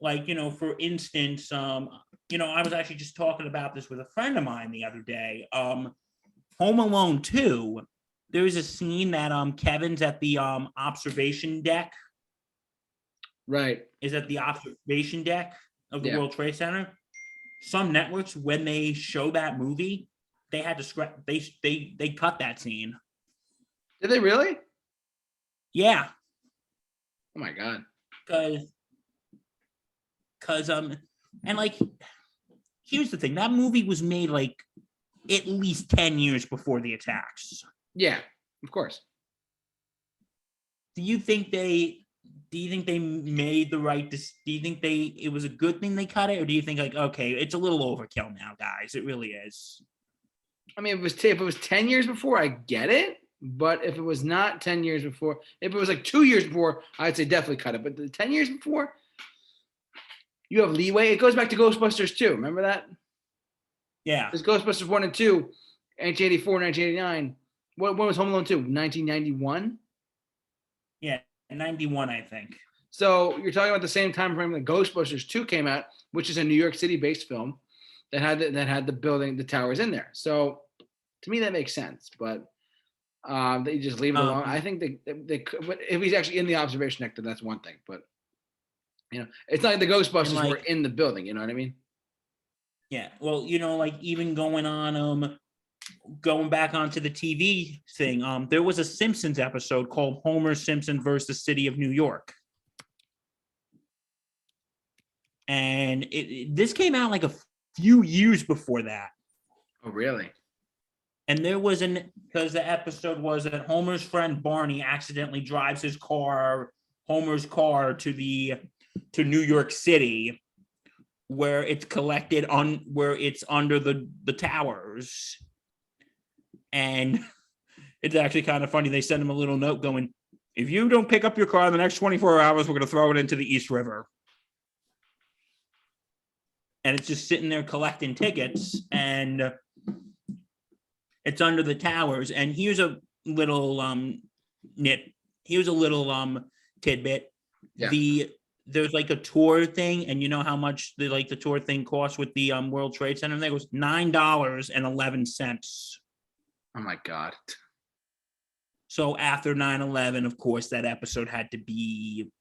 like, for instance, I was actually just talking about this with a friend of mine the other day. Home Alone 2. There is a scene that Kevin's at the observation deck. Right. Is at the observation deck of the World Trade Center. Some networks, when they show that movie, they had to scrap. They cut that scene. Did they really? Yeah. Oh my God. Because and like, here's the thing. That movie was made like at least 10 years before the attacks. Yeah, of course. Do you think they made the right? Do you think it was a good thing they cut it, or do you think like, okay, it's a little overkill now, guys? It really is. I mean, if it was 10 years before, I get it. But if it was not 10 years before, if it was like 2 years before, I'd say definitely cut it. But the 10 years before, you have leeway. It goes back to Ghostbusters 2. Remember that? Yeah. There's Ghostbusters 1 and 2, 1984, 1989. When was Home Alone 2? 1991? Yeah, 91, I think. So you're talking about the same time frame that Ghostbusters 2 came out, which is a New York City based film that had the building, the towers in there. So to me, that makes sense. But they just leave it alone. I think they could, but if he's actually in the observation deck, then that's one thing. But it's not like the Ghostbusters were in the building. You know what I mean? Yeah. Well, like even going back onto the TV thing, there was a Simpsons episode called Homer Simpson versus the City of New York. And this came out like a few years before that. Oh, really? And there was because the episode was that Homer's friend Barney accidentally drives Homer's car to New York City, where it's collected where it's under the towers. And it's actually kind of funny. They send him a little note going, if you don't pick up your car in the next 24 hours, we're going to throw it into the East River. And it's just sitting there collecting tickets, and it's under the towers. And here's a little tidbit. Yeah. There's like a tour thing, and you know how much the tour thing costs with the World Trade Center? And it was $9.11. Oh my God. So after 9/11, of course, that episode had to be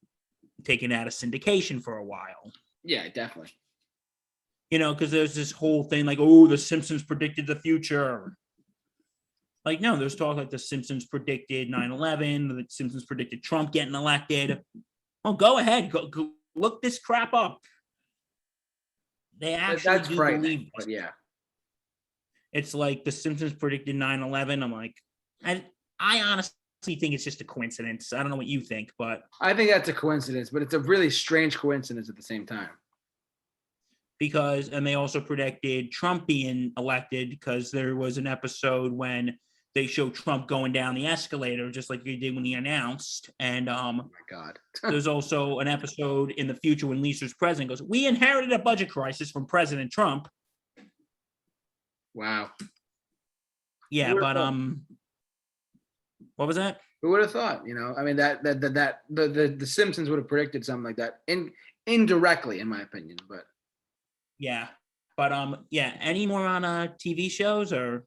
taken out of syndication for a while. Yeah, definitely. Because there's this whole thing like, oh, the Simpsons predicted the future. Like, no, there's talk like the Simpsons predicted 9/11, the Simpsons predicted Trump getting elected. Oh, go ahead. Go look this crap up. They actually do believe this. But yeah. It's like the Simpsons predicted 9/11. I'm like, I honestly think it's just a coincidence. I don't know what you think, but I think that's a coincidence, but it's a really strange coincidence at the same time. And they also predicted Trump being elected, because there was an episode when they showed Trump going down the escalator, just like he did when he announced. And oh my God. There's also an episode in the future when Lisa's president goes, we inherited a budget crisis from President Trump. Wow. Yeah, but what was that? Who would have thought? I mean, that the Simpsons would have predicted something like that indirectly, in my opinion. But yeah, but yeah. Any more on TV shows or?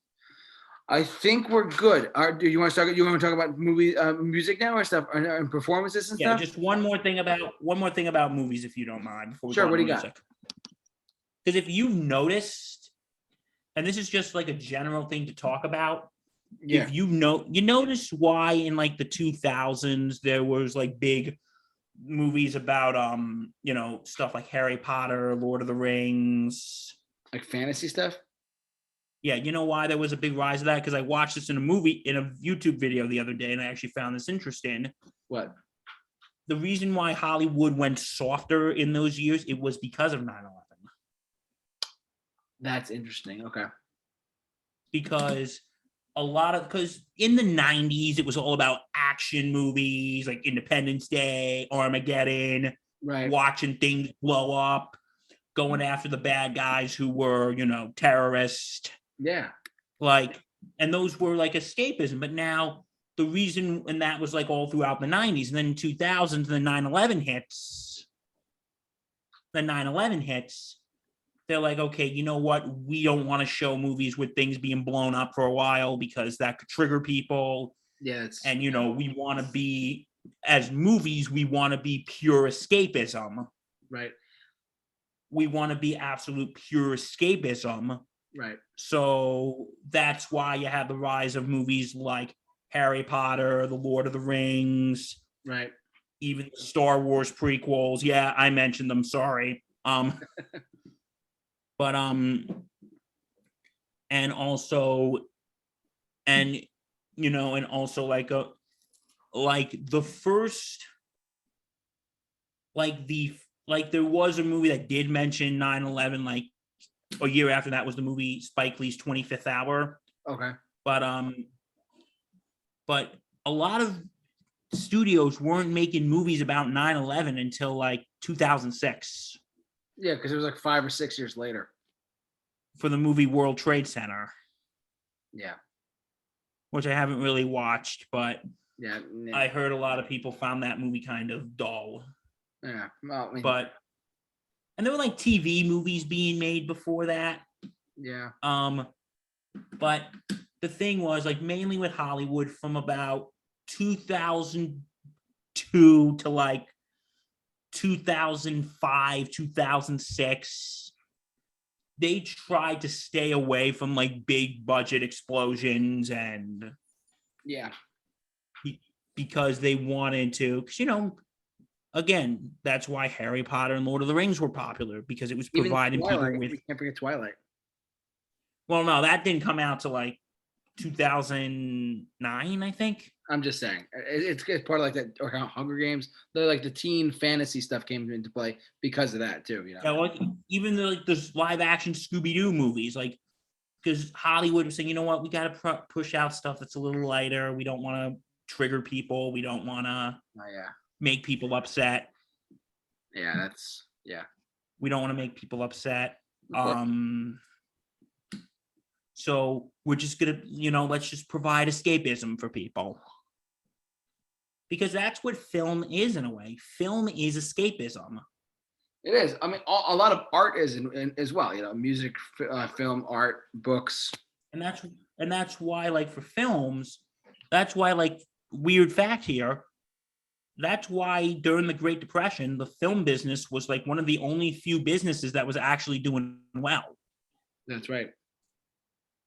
I think we're good. Do you want to talk? You want to talk about music now or stuff, and performances and stuff? Yeah, just one more thing about movies, if you don't mind. Before we sure. What do you got? Because if you've noticed, and this is just like a general thing to talk about. Yeah. If you notice why in like the 2000s there was like big movies about stuff like Harry Potter, Lord of the Rings, like fantasy stuff. Yeah, you know why there was a big rise of that? Because I watched this in a YouTube video the other day, and I actually found this interesting. What? The reason why Hollywood went softer in those years, it was because of 9/11. That's interesting. Okay. Because in the 90s, it was all about action movies like Independence Day, Armageddon, right? Watching things blow up, going after the bad guys who were, terrorists. Yeah. And those were like escapism. But now the reason, and that was like all throughout the 90s, and then in 2000s, the 9/11 hits. They're like, okay, you know what? We don't want to show movies with things being blown up for a while because that could trigger people. Yes. And, we want to be, as movies, we want to be pure escapism. Right. We want to be absolute pure escapism. Right. So that's why you have the rise of movies like Harry Potter, The Lord of the Rings. Right. Even the Star Wars prequels. Yeah, I mentioned them. Sorry. But and also like the first, there was a movie that did mention 9/11, like a year after that was the movie Spike Lee's 25th Hour. Okay. But a lot of studios weren't making movies about 9/11 until like 2006. Yeah, because it was like 5 or 6 years later. for the movie World Trade Center, Yeah. which I haven't really watched, but Yeah. I heard a lot of people found that movie kind of dull. Yeah. Well, I mean, But and there were like TV movies being made before that. yeah. But the thing was, like, mainly with Hollywood from about 2002 to like 2005, 2006, they tried to stay away from like big budget explosions and Yeah. because they wanted to, because again, that's why Harry Potter and Lord of the Rings were popular, because it was Even providing Twilight. people with. We can't forget Twilight. Well, no, that didn't come out to like 2009, I think. I'm just saying, it's part of like that, or Hunger Games. They're like the teen fantasy stuff came into play because of that too. Yeah, like even like those live action Scooby Doo movies, like because Hollywood was saying, you know what, we got to push out stuff that's a little lighter. We don't want to trigger people. We don't want to make people upset. Yeah, that's We don't want to make people upset. So we're just gonna, let's just provide escapism for people. Because that's what film is in a way. Film is escapism. It is. I mean, a lot of art is as well. Music, film, art, books. And that's why, like for films, that's why, like, weird fact here. That's why during the Great Depression, the film business was like one of the only few businesses that was actually doing well. That's right.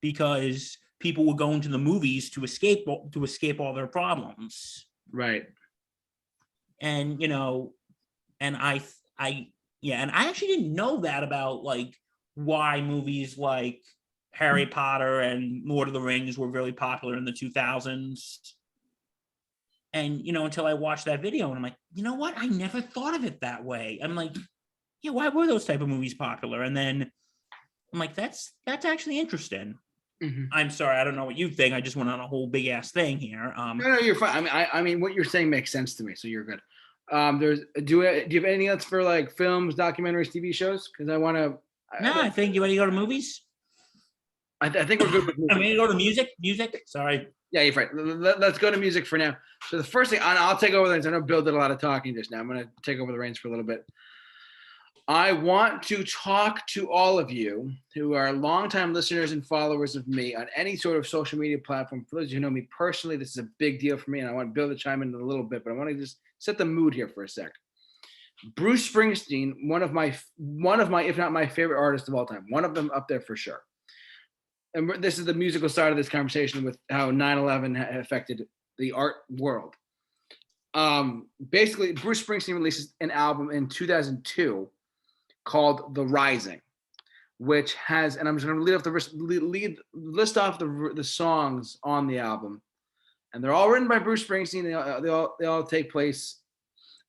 Because people were going to the movies to escape all their problems. Right. And and I actually didn't know that about like why movies like Harry Potter and Lord of the Rings were really popular in the 2000s. And until I watched that video, and I'm like, you know what? I never thought of it that way. I'm like, yeah, why were those type of movies popular? And then I'm like, that's actually interesting. Mm-hmm. I'm sorry, I don't know what you think. I just went on a whole big ass thing here. No, you're fine. I mean, what you're saying makes sense to me, so you're good. Do you have anything else for like films, documentaries, TV shows? Because I want to. No, I think you ready to go to movies. I think we're good with music. I'm ready to go to music. Sorry. Yeah, you're right. Let's go to music for now. So the first thing, I'll take over the reins. I know Bill did a lot of talking just now. I'm going to take over the reins for a little bit. I want to talk to all of you who are longtime listeners and followers of me on any sort of social media platform. For those who know me personally, this is a big deal for me, and I want Bill to chime in a little bit, but I want to just set the mood here for a sec. Bruce Springsteen, one of my, if not my favorite artist of all time, one of them up there for sure. And this is the musical side of this conversation with how 9/11 affected the art world. Basically, Bruce Springsteen releases an album in 2002 called The Rising, which has, and I'm just going to list off the songs on the album, and they're all written by Bruce Springsteen. They all take place.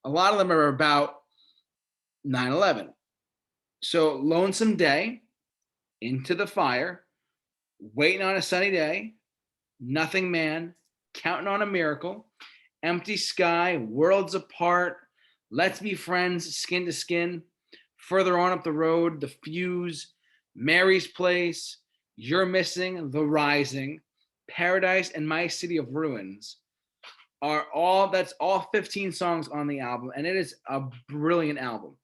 A lot of them are about 9/11. So, Lonesome Day, Into the Fire, Waiting on a Sunny Day, Nothing Man, Counting on a Miracle, Empty Sky, Worlds Apart, Let's Be Friends, Skin to Skin, Further On Up the Road, The Fuse, Mary's Place, You're Missing, The Rising, Paradise, and My City of Ruins that's all 15 songs on the album, and it is a brilliant album.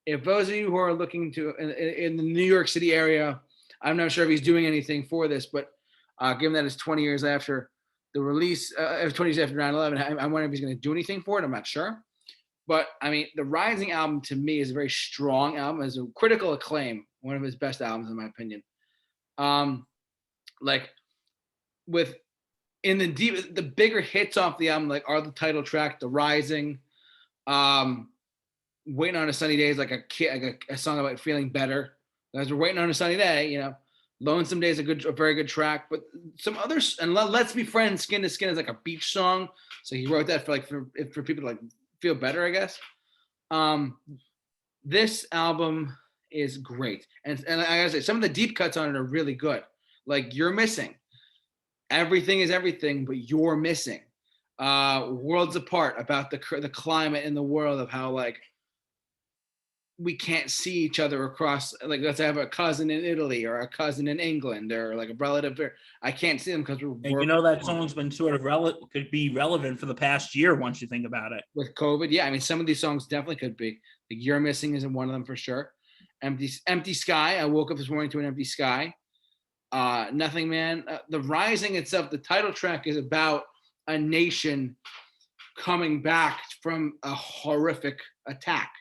If those of you who are looking to in the New York City area, I'm not sure if he's doing anything for this, but given that it's 20 years after the release, 20 years after 9/11, I wonder if he's going to do anything for it. I'm not sure. But, I mean, the Rising album, to me, is a very strong album. It's a critical acclaim, one of his best albums, in my opinion. The bigger hits off the album, like, are the title track, The Rising, Waiting on a Sunny Day is like a song about feeling better. As we're waiting on a sunny day, Lonesome Day is a very good track. But some others, and Let's Be Friends, Skin to Skin is like a beach song. So he wrote that for people to like feel better, I guess. This album is great, and I gotta say, some of the deep cuts on it are really good. Like You're Missing, Everything is Everything, but You're Missing. Worlds Apart, about the climate in the world, of how like we can't see each other across, like, let's have a cousin in Italy or a cousin in England or like a relative there. I can't see them because we're And you know that song's been sort of could be relevant for the past year once you think about it. with COVID. Yeah, I mean, some of these songs definitely could be. Like "You're Missing" isn't one of them for sure. Empty Sky. I woke up this morning to an empty sky. Nothing Man. The Rising itself, the title track is about a nation coming back from a horrific attack.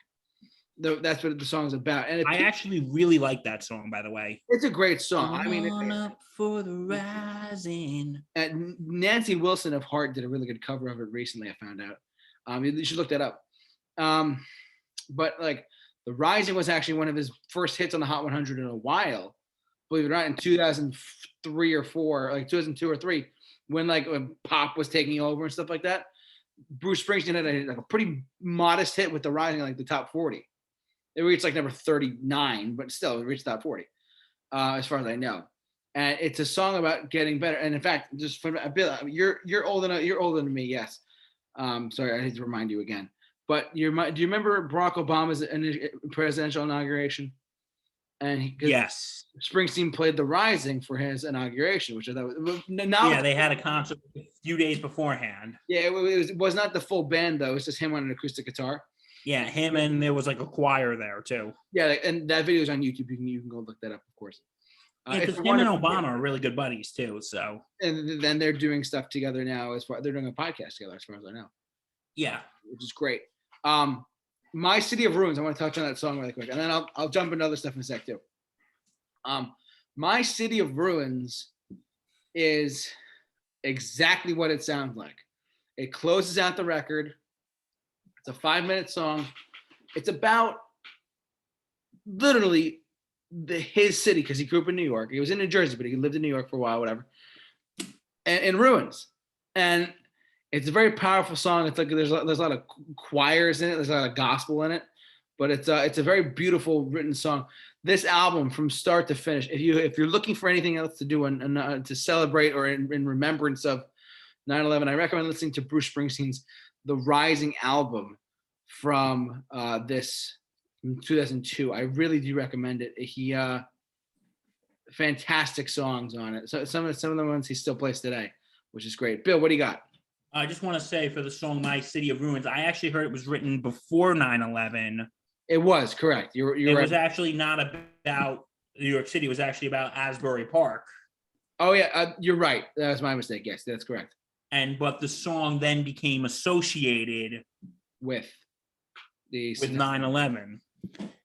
That's what the song's about. And I actually really like that song, by the way. it's a great song. I mean, up for the rising. Nancy Wilson of Heart did a really good cover of it recently. I found out. You should look that up. But like, The Rising was actually one of his first hits on the Hot 100 in a while. Believe it or not, in 2003 or 4, like 2002 or 3, when pop was taking over and stuff like that. Bruce Springsteen had a pretty modest hit with The Rising, like the top 40. It reached like number 39, but still it reached top 40, as far as I know. And it's a song about getting better. And in fact, just for a bit, you're old enough. You're older than me, yes. Sorry, I need to remind you again. But do you remember Barack Obama's presidential inauguration? And yes, Springsteen played The Rising for his inauguration, which I thought was now. Yeah, they had a concert a few days beforehand. Yeah, it was not the full band though. It was just him on an acoustic guitar. Yeah, him, and there was like a choir there too. Yeah, and that video is on YouTube. You can go look that up, of course. Because him and Obama are really good buddies too. So, and then they're doing stuff together now. They're doing a podcast together, as far as I know. Yeah, which is great. My City of Ruins. I want to touch on that song really quick, and then I'll jump into other stuff in a sec too. My City of Ruins is exactly what it sounds like. It closes out the record. It's a 5-minute song. It's about literally his city, because he grew up in New York. He was in New Jersey, but he lived in New York for a while, whatever. And in ruins. And it's a very powerful song. It's like there's a lot of choirs in it. There's a lot of gospel in it. But it's a very beautiful written song. This album, from start to finish, if you're looking for anything else to do and to celebrate or in remembrance of 9/11, I recommend listening to Bruce Springsteen's The Rising album from this from 2002. I really do recommend it. He fantastic songs on it. So some of the ones he still plays today, which is great. Bill, what do you got? I just want to say for the song "My City of Ruins," I actually heard it was written before 9/11. It was correct. You're right. It was actually not about New York City. It was actually about Asbury Park. Oh yeah, you're right. That was my mistake. Yes, that's correct. But the song then became associated with 9/11.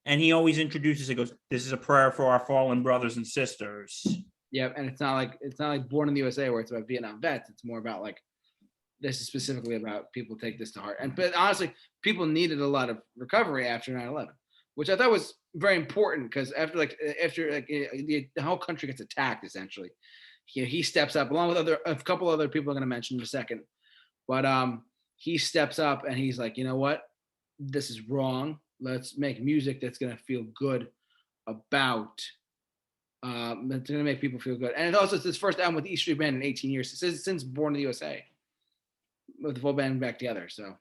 And he always introduces it, goes, "This is a prayer for our fallen brothers and sisters." Yeah, and it's not like Born in the USA where it's about Vietnam vets. It's more about like, this is specifically about people take this to heart. But honestly, people needed a lot of recovery after 9/11, which I thought was very important, because after the whole country gets attacked, essentially, he steps up along with a couple other people I'm going to mention in a second. But he steps up and he's like, you know what, this is wrong. Let's make music that's going to feel good about. That's going to make people feel good. And it also, it's his first album with the E Street Band in 18 years. Since Born in the USA, with the full band back together. So,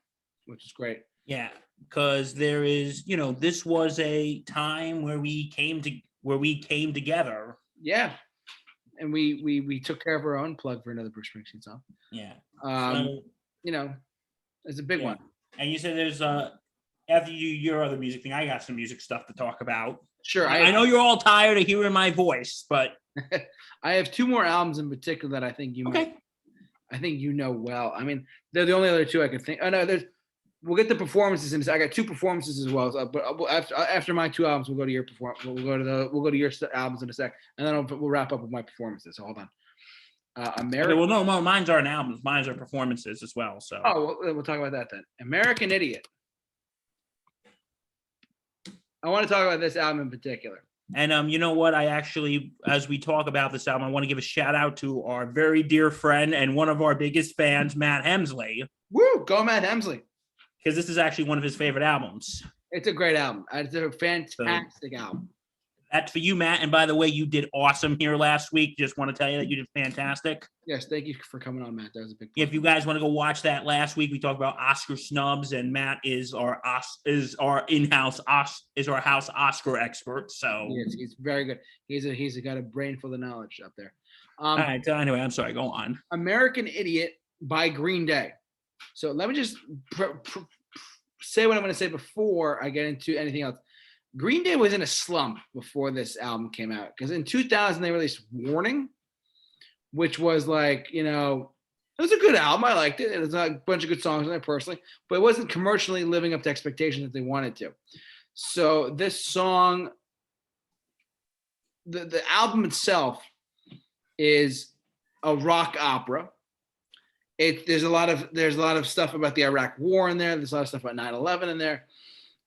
which is great. Yeah, because there is, this was a time where we came together. Yeah, and we took care of our own. Plug for another Bruce Springsteen song. Yeah. It's a big one. And you said there's after your other music thing, I got some music stuff to talk about. Sure. I know you're all tired of hearing my voice, but I have 2 more albums in particular that I think you might. I think you know well. I mean, they're the only other 2 I could think. Oh no, we'll get the performances in. I got 2 performances as well. So, but after my 2 albums, we'll go to your performance. We'll go to your albums in a sec, and then we'll wrap up with my performances. So hold on. Okay, well, no, mine's aren't albums. Mine's are performances as well. So we'll talk about that then. American Idiot. I want to talk about this album in particular. And you know what? I actually, as we talk about this album, I want to give a shout out to our very dear friend and one of our biggest fans, Matt Hemsley. Woo! Go Matt Hemsley. Because this is actually one of his favorite albums. It's a great album. It's a fantastic album. That's for you, Matt. And by the way, you did awesome here last week. Just want to tell you that you did fantastic. Yes, thank you for coming on, Matt. That was a big. If you guys want to go watch that last week, we talked about Oscar snubs, and Matt is our in-house house Oscar expert. So he's very good. He's got a brain full of knowledge up there. All right. So anyway, I'm sorry. Go on. American Idiot by Green Day. So let me just say what I'm going to say before I get into anything else. Green Day was in a slump before this album came out, because in 2000 they released Warning, which was like, it was a good album. I liked it. It was a bunch of good songs on it personally, but it wasn't commercially living up to expectations that they wanted to. So this song, the album itself is a rock opera. There's a lot of stuff about the Iraq War in there. There's a lot of stuff about 9/11 in there,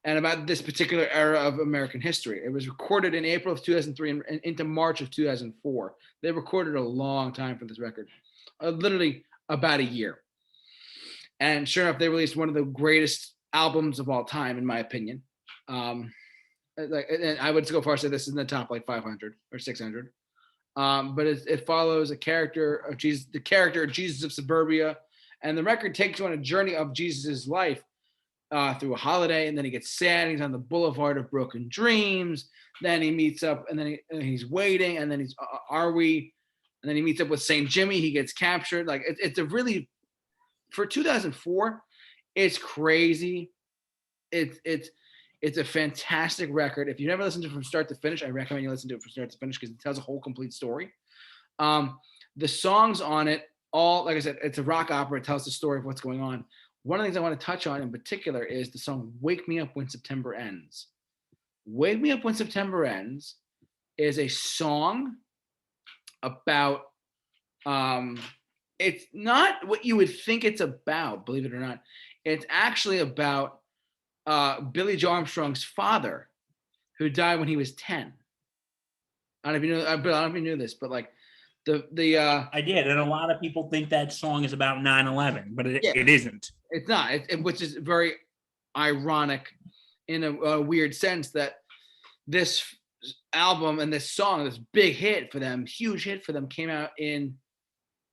and about this particular era of American history. It was recorded in April of 2003 and into March of 2004. They recorded a long time for this record, literally about a year. And sure enough, they released one of the greatest albums of all time, in my opinion. And I would go far as to say this is in the top like 500 or 600. But it follows a character of Jesus, the character of Jesus of Suburbia, and the record takes you on a journey of Jesus's life through a holiday, and then he gets sad. He's on the boulevard of broken dreams. Then he meets up, and then he's waiting, and then he's are we? And then he meets up with Saint Jimmy. He gets captured. Like it's a really, for 2004, it's crazy. It's a fantastic record. If you never listened to it from start to finish, I recommend you listen to it from start to finish, because it tells a whole complete story. The songs on it, all, like I said, it's a rock opera. It tells the story of what's going on. One of the things I want to touch on in particular is the song Wake Me Up When September Ends. Wake Me Up When September Ends is a song about, it's not what you would think it's about, believe it or not. It's actually about Billy Joe Armstrong's father, who died when he was 10. I don't know if you knew this, but like I did, and a lot of people think that song is about 9/11, but it isn't. It's not, which is very ironic in a weird sense, that this album and this song, this big hit for them, huge hit for them, came out in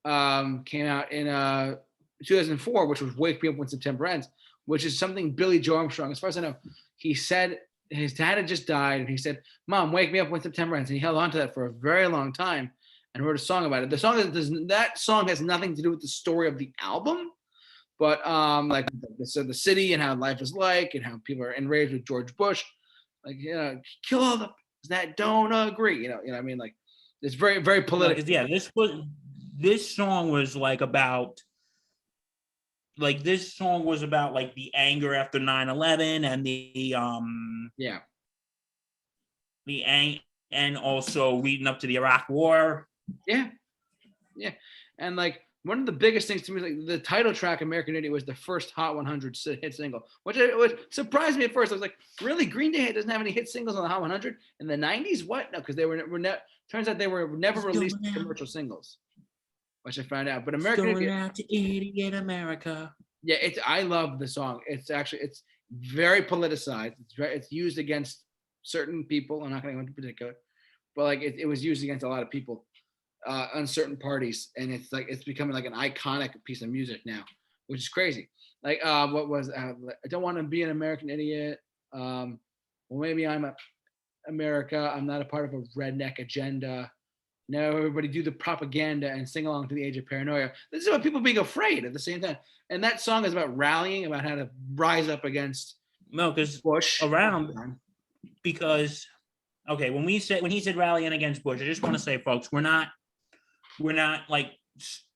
2004, which was Wake Me Up When September Ends, which is something Billy Joe Armstrong, as far as I know, he said his dad had just died, and he said, "Mom, wake me up when September ends." And he held on to that for a very long time and wrote a song about it. That song has nothing to do with the story of the album, but like the city and how life is like, and how people are enraged with George Bush, like, kill all the that don't agree, you know what I mean? Like, it's very, very political. Yeah, this song was like about. Like, this song was about like the anger after 9/11 and and also leading up to the Iraq War. Yeah. And like, one of the biggest things to me, like the title track American Idiot was the first Hot 100 hit single, which surprised me at first. I was like, really? Green Day doesn't have any hit singles on the Hot 100 in the 90s? What? No, because turns out they were never released commercial singles, which I found out. But American Idiot, out to Idiot America. Yeah, I love the song. It's very politicized. It's used against certain people. I'm not going to go into particular, but like it was used against a lot of people on certain parties, and it's becoming like an iconic piece of music now, which is crazy. Like what was I don't want to be an American Idiot. Well, maybe I'm America. I'm not a part of a redneck agenda. Now everybody do the propaganda and sing along to the Age of Paranoia. This is about people being afraid at the same time. And that song is about rallying, about how to rise up against Bush. Because okay, when he said rallying against Bush, I just want to say, folks, we're not like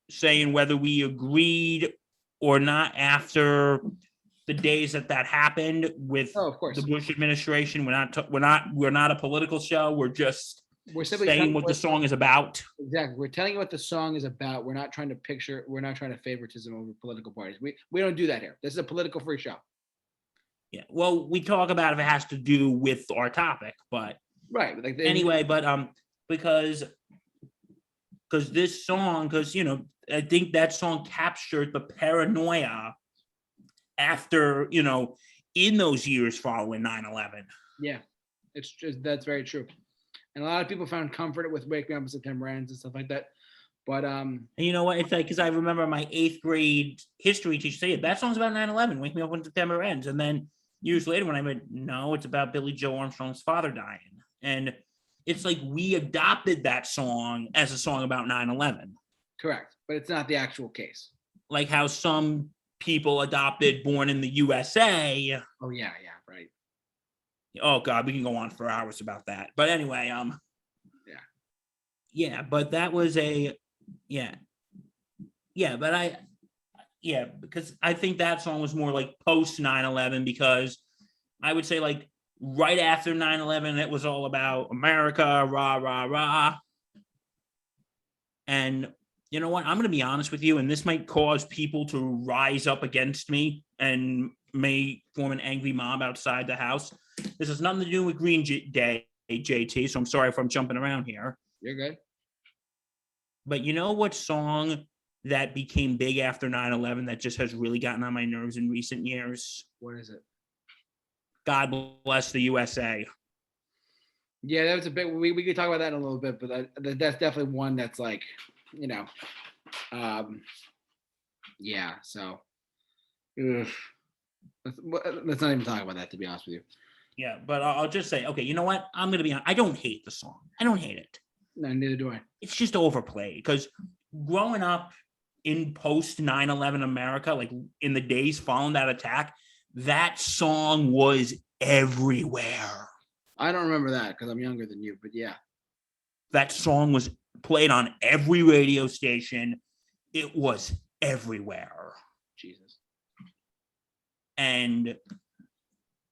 saying whether we agreed or not after the days that happened with the Bush administration. We're not a political show. We're simply saying what the song is about. Exactly. We're telling you what the song is about. We're not trying to favoritism over political parties. We don't do that here. This is a political free show. Yeah. Well, we talk about if it has to do with our topic, but right. Like anyway, but because this song, I think that song captured the paranoia after, in those years following 9/11. Yeah, that's very true. And a lot of people found comfort with Wake Me Up When September Ends and stuff like that. But And you know what? It's like, because I remember my 8th grade history teacher saying, that song's about 9/11, Wake Me Up When September Ends. And then years later when I went, no, it's about Billy Joe Armstrong's father dying. And it's like we adopted that song as a song about 9/11. correct, but it's not the actual case. Like how some people adopted Born in the USA. Oh yeah, right. Oh God, we can go on for hours about that. But anyway, yeah, but that was because I think that song was more like post 9/11, because I would say like right after 9/11, it was all about America, rah, rah, rah. And you know what? I'm going to be honest with you, and this might cause people to rise up against me and may form an angry mob outside the house. This has nothing to do with Green Day, JT, so I'm sorry if I'm jumping around here. You're good. But you know what song that became big after 9/11 that just has really gotten on my nerves in recent years? What is it? God Bless the USA. Yeah, that was a bit. We could talk about that in a little bit, but that's definitely one that's like, yeah. So, let's not even talk about that, to be honest with you. Yeah, but I'll just say, okay, you know what? I'm going to be honest. I don't hate the song. I don't hate it. No, neither do I. It's just overplayed, because growing up in post 9/11 America, like in the days following that attack, that song was everywhere. I don't remember that because I'm younger than you, but yeah. That song was played on every radio station. It was everywhere. Jesus. And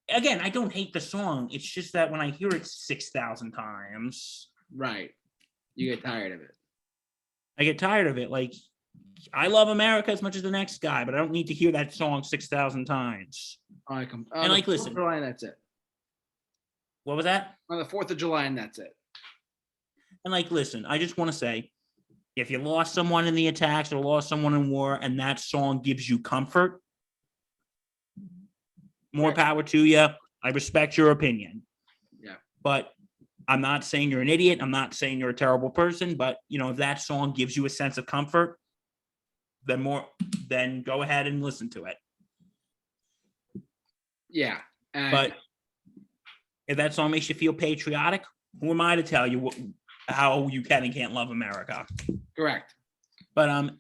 again, I don't hate the song. It's just that when I hear it 6,000 times, right, you get tired of it. I get tired of it. Like, I love America as much as the next guy, but I don't need to hear that song 6,000 times. And like, listen. 4th of July, and that's it. What was that? On the 4th of July, and that's it. And like, listen, I just want to say, if you lost someone in the attacks or lost someone in war and that song gives you comfort, more power to you. I respect your opinion. Yeah. But I'm not saying you're an idiot. I'm not saying you're a terrible person. But, if that song gives you a sense of comfort, then go ahead and listen to it. Yeah. But if that song makes you feel patriotic, who am I to tell you how you can and can't love America? Correct. But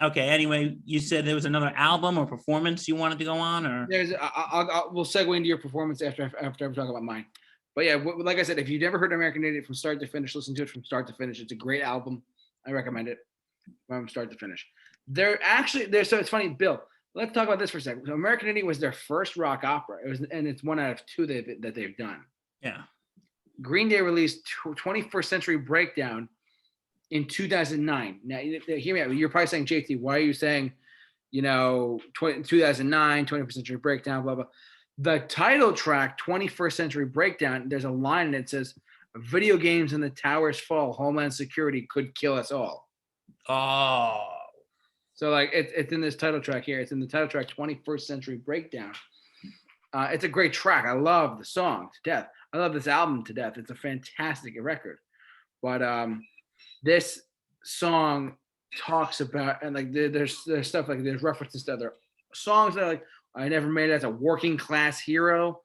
okay. Anyway, you said there was another album or performance you wanted to go on, or we'll segue into your performance after I talk about mine. But yeah, like I said, if you've never heard American Idiot from start to finish, listen to it from start to finish. It's a great album. I recommend it from start to finish. So it's funny, Bill. Let's talk about this for a second. So American Idiot was their first rock opera. And it's one out of 2 that they've done. Yeah. Green Day released 21st Century Breakdown in 2009. Now, hear me out. You're probably saying, JT, why are you saying, 2009, 21st Century Breakdown, blah, blah. The title track, 21st Century Breakdown, there's a line that says, video games and the towers fall, Homeland Security could kill us all. Oh. So, like, it's in this title track here. It's in the title track, 21st Century Breakdown. It's a great track. I love the song to death. I love this album to death. It's a fantastic record. But this song talks about, and like there's stuff like there's references to other songs that are like, I never made it as a working class hero.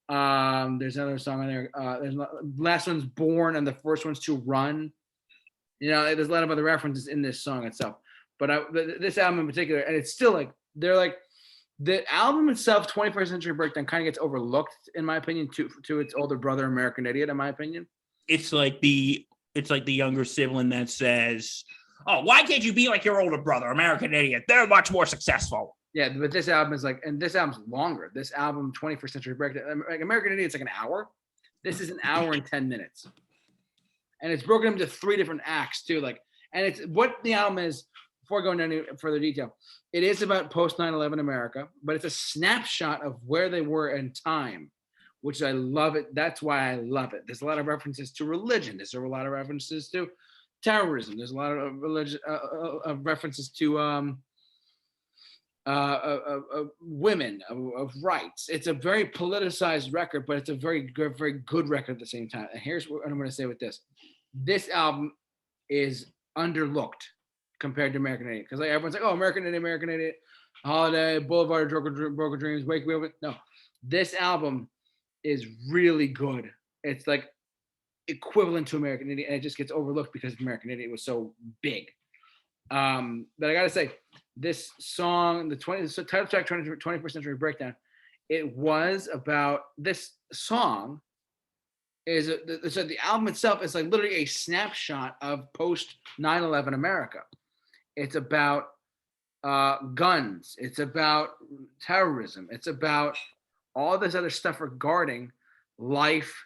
There's another song on there. There's last one's Born and the first one's To Run. There's a lot of other references in this song itself. But this album in particular, and it's still like, they're like, the album itself, 21st Century Breakdown, kind of gets overlooked, in my opinion, to its older brother, American Idiot, in my opinion. It's like the younger sibling that says, oh, why can't you be like your older brother, American Idiot? They're much more successful. Yeah, but this album is like, and this album's longer. This album, 21st Century Breakdown, like American Idiot's like an hour. This is an hour and 10 minutes. And it's broken into 3 different acts, too. Like, and it's what the album is. Before going into any further detail, it is about post 9/11 America, but it's a snapshot of where they were in time, which I love it. That's why I love it. There's a lot of references to religion. There's a lot of references to terrorism. There's a lot of references to women, of rights. It's a very politicized record, but it's a very good record at the same time. And here's what I'm going to say with this: this album is underlooked compared to American Idiot, because like everyone's like, oh, American Idiot, Holiday, Boulevard of Broken Dreams, Wake Me Up. No, this album is really good. It's like equivalent to American Idiot, and it just gets overlooked because American Idiot was so big. But I gotta say, this song, the title track, 21st Century Breakdown, it was about this song. So the album itself is like literally a snapshot of post 9/11 America. It's about guns. It's about terrorism. It's about all this other stuff regarding life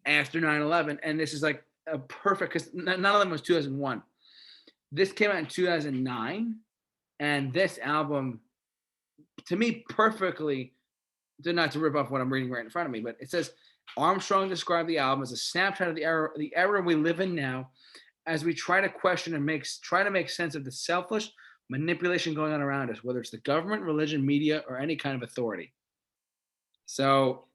after 9/11. And this is like a perfect, because none of them was 2001. This came out in 2009. And this album, to me, perfectly, not to rip off what I'm reading right in front of me, but it says, Armstrong described the album as a snapshot of the era we live in now, as we try to question and try to make sense of the selfish manipulation going on around us, whether it's the government, religion, media, or any kind of authority. So,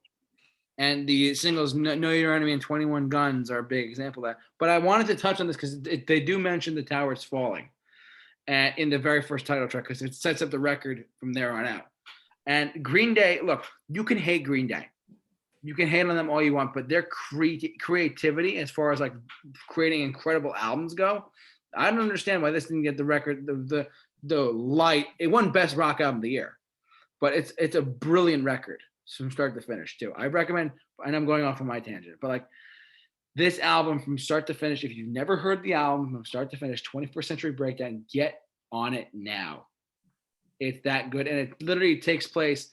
and the singles Know Your Enemy and 21 Guns are a big example of that. But I wanted to touch on this because they do mention the towers falling in the very first title track, because it sets up the record from there on out. And Green Day, look, you can hate Green Day. You can hate on them all you want, but their creativity as far as like creating incredible albums go, I don't understand why this didn't get the record, the light. It won Best Rock Album of the Year, but it's a brilliant record from start to finish too. I recommend, and I'm going off on my tangent, but like this album from start to finish, if you've never heard the album from start to finish, 21st Century Breakdown, get on it now. It's that good. And it literally takes place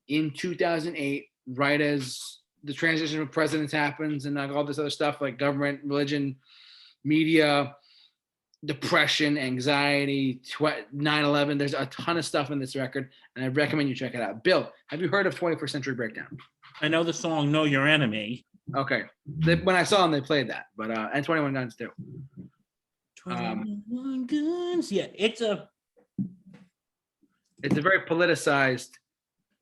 in 2008, right as the transition of presidents happens and like all this other stuff like government, religion, media, depression, anxiety, 9/11. There's a ton of stuff in this record, and I recommend you check it out. Bill, have you heard of 21st Century Breakdown? I know the song Know Your Enemy. Okay. When I saw them, they played that, but and 21 Guns too. 21 Guns. Yeah, it's a very politicized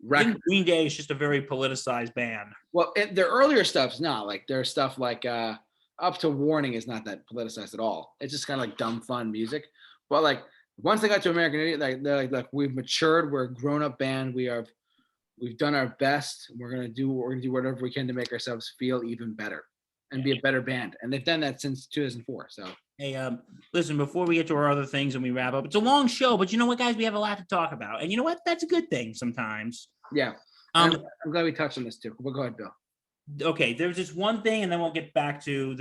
record. Green Day is just a very politicized band. Well, their earlier stuff's not like their stuff like Up to Warning is not that politicized at all. It's just kind of like dumb fun music. But like once they got to American Idiot, they're like we've matured. We're a grown-up band. We've done our best. We're gonna do whatever we can to make ourselves feel even better and be a better band. And they've done that since 2004. So hey, listen, before we get to our other things and we wrap up, it's a long show, but you know what, guys, we have a lot to talk about, and you know what, that's a good thing sometimes. Yeah. I'm glad we touched on this too. Well, go ahead, Bill. Okay, there's just one thing, and then we'll get back to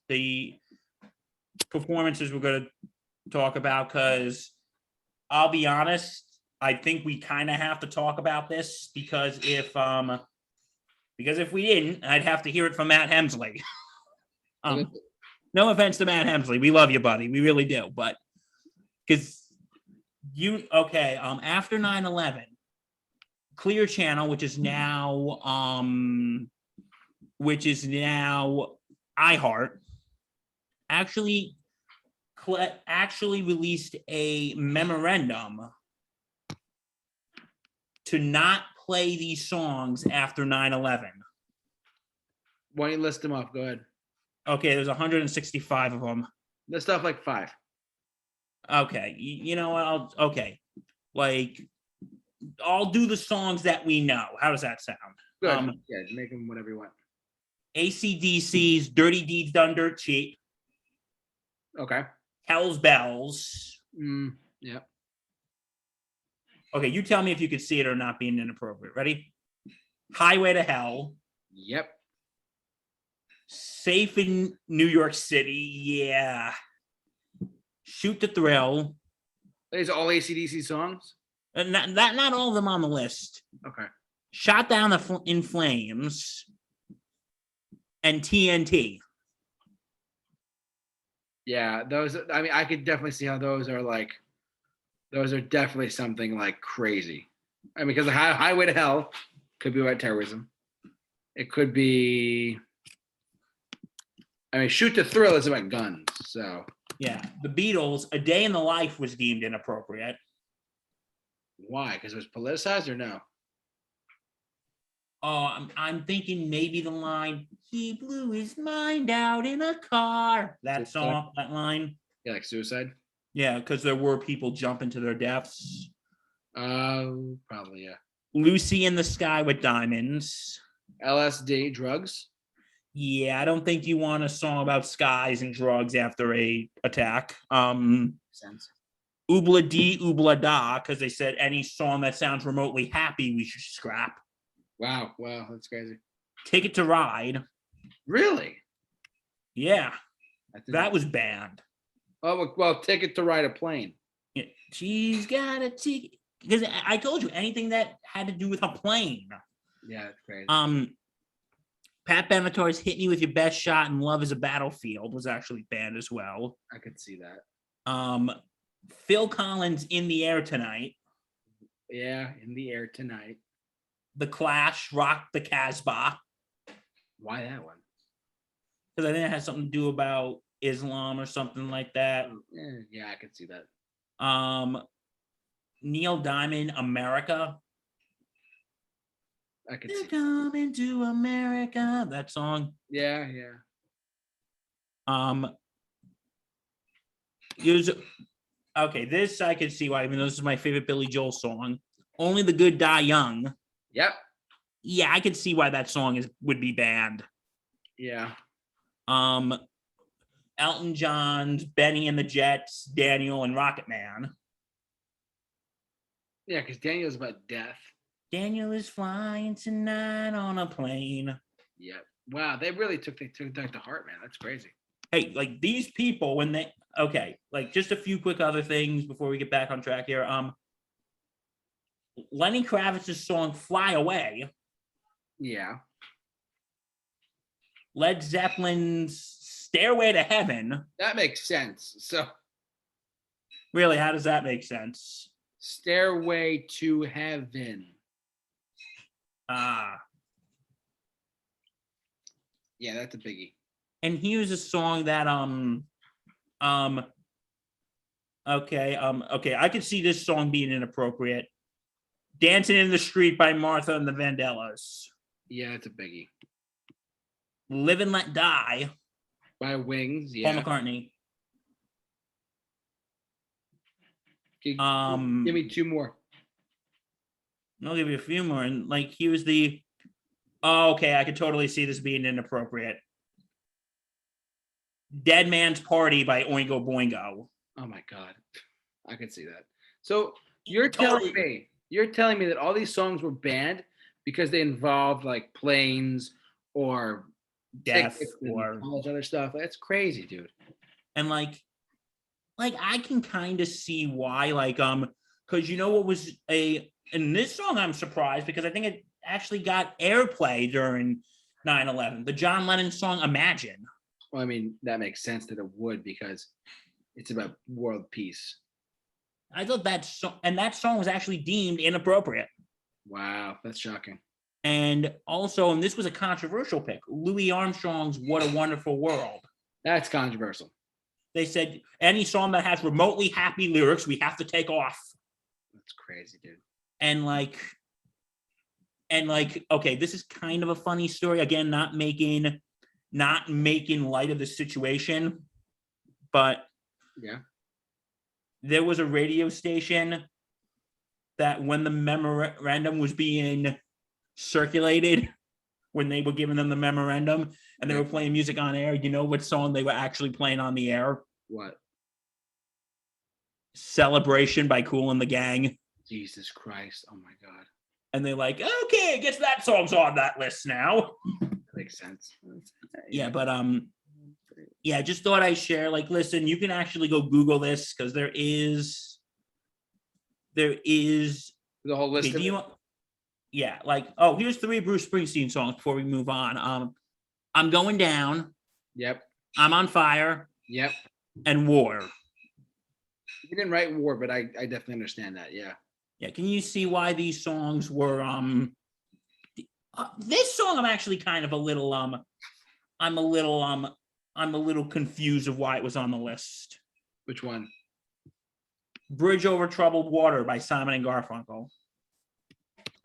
the performances we're going to talk about, because I'll be honest, I think we kind of have to talk about this because if we didn't, I'd have to hear it from Matt Hemsley. No offense to Matt Hemsley, we love you, buddy, we really do, but because after 9/11, Clear Channel, which is now iHeart, actually released a memorandum to not play these songs after 9/11. Why don't you list them off? Go ahead. Okay, there's 165 of them. List off like 5. Okay, you know what? I'll do the songs that we know. How does that sound? Good. Yeah, make them whatever you want. AC/DC's Dirty Deeds Done Dirt Cheap. Okay. Hell's Bells. Yep. Okay, you tell me if you could see it or not being inappropriate. Ready? Highway to Hell. Yep. Safe in New York City. Yeah. Shoot to Thrill. These are all AC/DC songs? Not all of them on the list. Okay. Shot Down in Flames. And TNT. Yeah, those. I mean, I could definitely see how those are definitely something like crazy. I mean, because the Highway to Hell could be about terrorism. It could be. I mean, Shoot to Thrill is about guns. So yeah, the Beatles, A Day in the Life was deemed inappropriate. Why? Because it was politicized or no? Oh, I'm thinking maybe the line, he blew his mind out in a car. That Suicide? song, that line. Yeah, like suicide. Yeah, because there were people jumping to their deaths. Probably yeah. Lucy in the Sky with Diamonds. LSD, drugs. Yeah, I don't think you want a song about skies and drugs after a attack. Sense. Oobla dee, oobla da, because they said any song that sounds remotely happy we should scrap. Wow, that's crazy. Ticket to Ride. Really? Yeah, that was banned. Oh well, Ticket to Ride a Plane. Yeah, she's got a ticket. Because I told you anything that had to do with a plane. Yeah, that's crazy. Pat Benatar's "Hit Me with Your Best Shot" and "Love Is a Battlefield" was actually banned as well. I could see that. Phil Collins' "In the Air Tonight." Yeah, In the Air Tonight. The Clash, "Rock the Casbah." Why that one? Because I think it has something to do about Islam or something like that. Yeah, I could see that. Neil Diamond, "America." I could They're see. coming to America. That song. Yeah. Okay, this I could see why. I mean, this is my favorite Billy Joel song. "Only the Good Die Young." Yep. Yeah, I could see why that song would be banned. Yeah. Elton John's "Benny and the Jets," "Daniel," and "Rocket Man." Yeah, because Daniel's about death. Daniel is flying tonight on a plane. Yep. Wow, they really took that to heart, man. That's crazy. Hey, like these people, when they like just a few quick other things before we get back on track here. Lenny Kravitz's song "Fly Away." Yeah. Led Zeppelin's "Stairway to Heaven." That makes sense. So, Really, how does that make sense? Stairway to Heaven. Yeah, that's a biggie. And here's a song that okay, I could see this song being inappropriate. "Dancing in the Street" by Martha and the Vandellas. Yeah, it's a biggie. "Live and Let Die" by Wings. Yeah. Paul McCartney. Give me two more. I'll give you a few more. And like, here's the. Oh, okay, I could totally see this being inappropriate. "Dead Man's Party" by Oingo Boingo. Oh my God, I could see that. So you're telling me that all these songs were banned because they involved like planes or death or all this other stuff. That's crazy, dude. And like I can kind of see why, like, because you know what was in this song, I'm surprised because I think it actually got airplay during 9/11. The John Lennon song "Imagine." Well, I mean, that makes sense that it would because it's about world peace. I thought that song was actually deemed inappropriate. Wow, that's shocking. And also, and this was a controversial pick, Louis Armstrong's "What a Wonderful World." That's controversial. They said any song that has remotely happy lyrics, we have to take off. That's crazy, dude. And like, okay, this is kind of a funny story. Again, not making light of the situation, but yeah, there was a radio station that when the memorandum was being circulated, when they were giving them the memorandum and they were playing music on air, you know what song they were actually playing on the air? What? "Celebration" by Kool and the Gang. Jesus Christ. Oh my God. And they're like, okay, I guess that song's on that list now. That makes sense. Yeah, but yeah, just thought I'd share. Like, listen, you can actually go Google this because there is the whole list. Yeah, like, oh, here's 3 Bruce Springsteen songs before we move on. "I'm Going Down." Yep. "I'm on Fire." Yep. And "War." You didn't write "War," but I definitely understand that. Yeah. Yeah. Can you see why these songs were this song I'm actually kind of a little I'm a little confused of why it was on the list. Which one? Bridge Over Troubled Water by Simon and Garfunkel.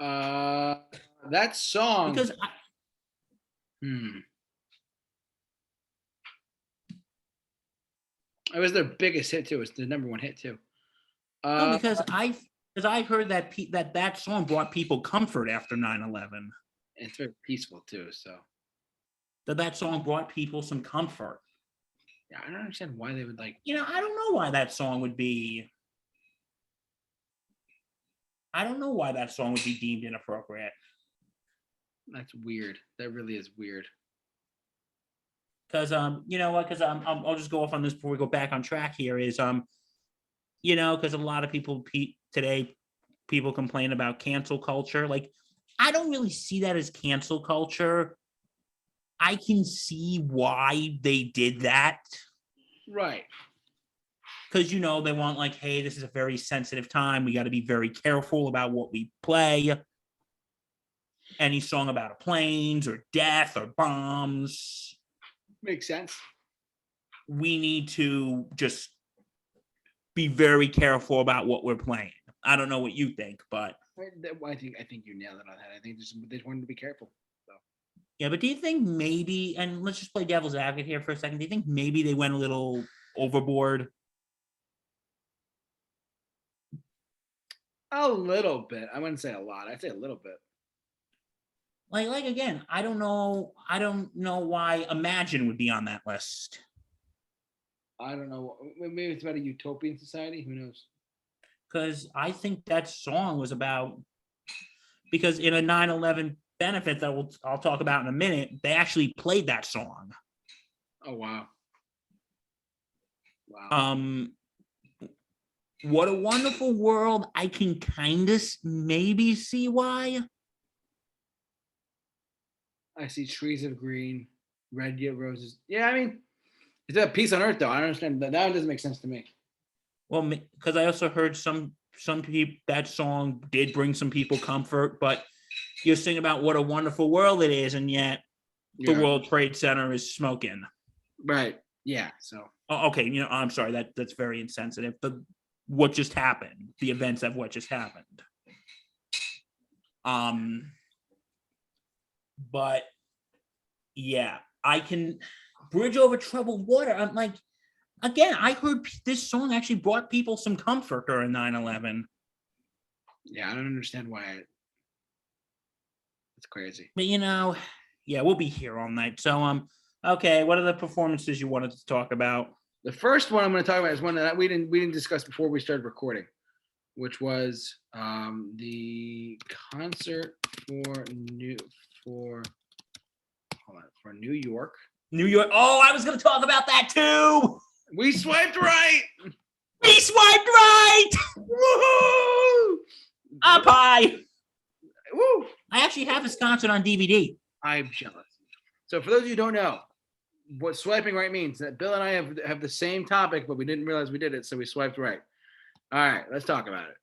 That song. Because it was their biggest hit too. It was the number one hit too. no, because I heard that that song brought people comfort after 9/11. It's very peaceful too. So That song brought people some comfort. yeah, I don't understand why they would like. I don't know why that song would be. I don't know why that song would be deemed inappropriate. That's weird. That really is weird. Because you know what? Because I'll just go off on this before we go back on track. Here is because a lot of people today, people complain about cancel culture. Like, I don't really see that as cancel culture. I can see why they did that. Right. Because, they want like, hey, this is a very sensitive time. We got to be very careful about what we play. Any song about planes or death or bombs. Makes sense. We need to just be very careful about what we're playing. I don't know what you think, but I think you nailed it on that. I think they just wanted to be careful. So. Yeah, but do you think maybe, and let's just play devil's advocate here for a second, do you think maybe they went a little overboard? A little bit. I wouldn't say a lot. I'd say a little bit. Like again, I don't know why Imagine would be on that list. I don't know. Maybe it's about a utopian society. Who knows? Because I think that song was about, because in a 9/11 benefit that I'll talk about in a minute, they actually played that song. Oh wow. Wow. What a Wonderful World, I can kind of maybe see why. I see trees of green, red yet roses. Yeah, I mean, it's a peace on earth, though. I don't understand that. That one doesn't make sense to me. Well, because I also heard some people, that song did bring some people comfort, but you're singing about what a wonderful world it is, and yet the World Trade Center is smoking. Right. Yeah. So. Oh, okay. I'm sorry. That's very insensitive. But what just happened? The events of what just happened. But yeah, I can Bridge Over Troubled Water. I'm like, again, I heard this song actually brought people some comfort during 9/11. Yeah, I don't understand why. It's crazy. But yeah, we'll be here all night. So okay, what are the performances you wanted to talk about? The first one I'm going to talk about is one that we didn't discuss before we started recording, which was the concert for New York. New York. Oh, I was going to talk about that too. We swiped right. We swiped right. Woohoo! Up high. Woo! I actually have this concert on DVD. I'm jealous. So for those of you who don't know what swiping right means, that Bill and I have the same topic, but we didn't realize we did it, so we swiped right. All right, let's talk about it.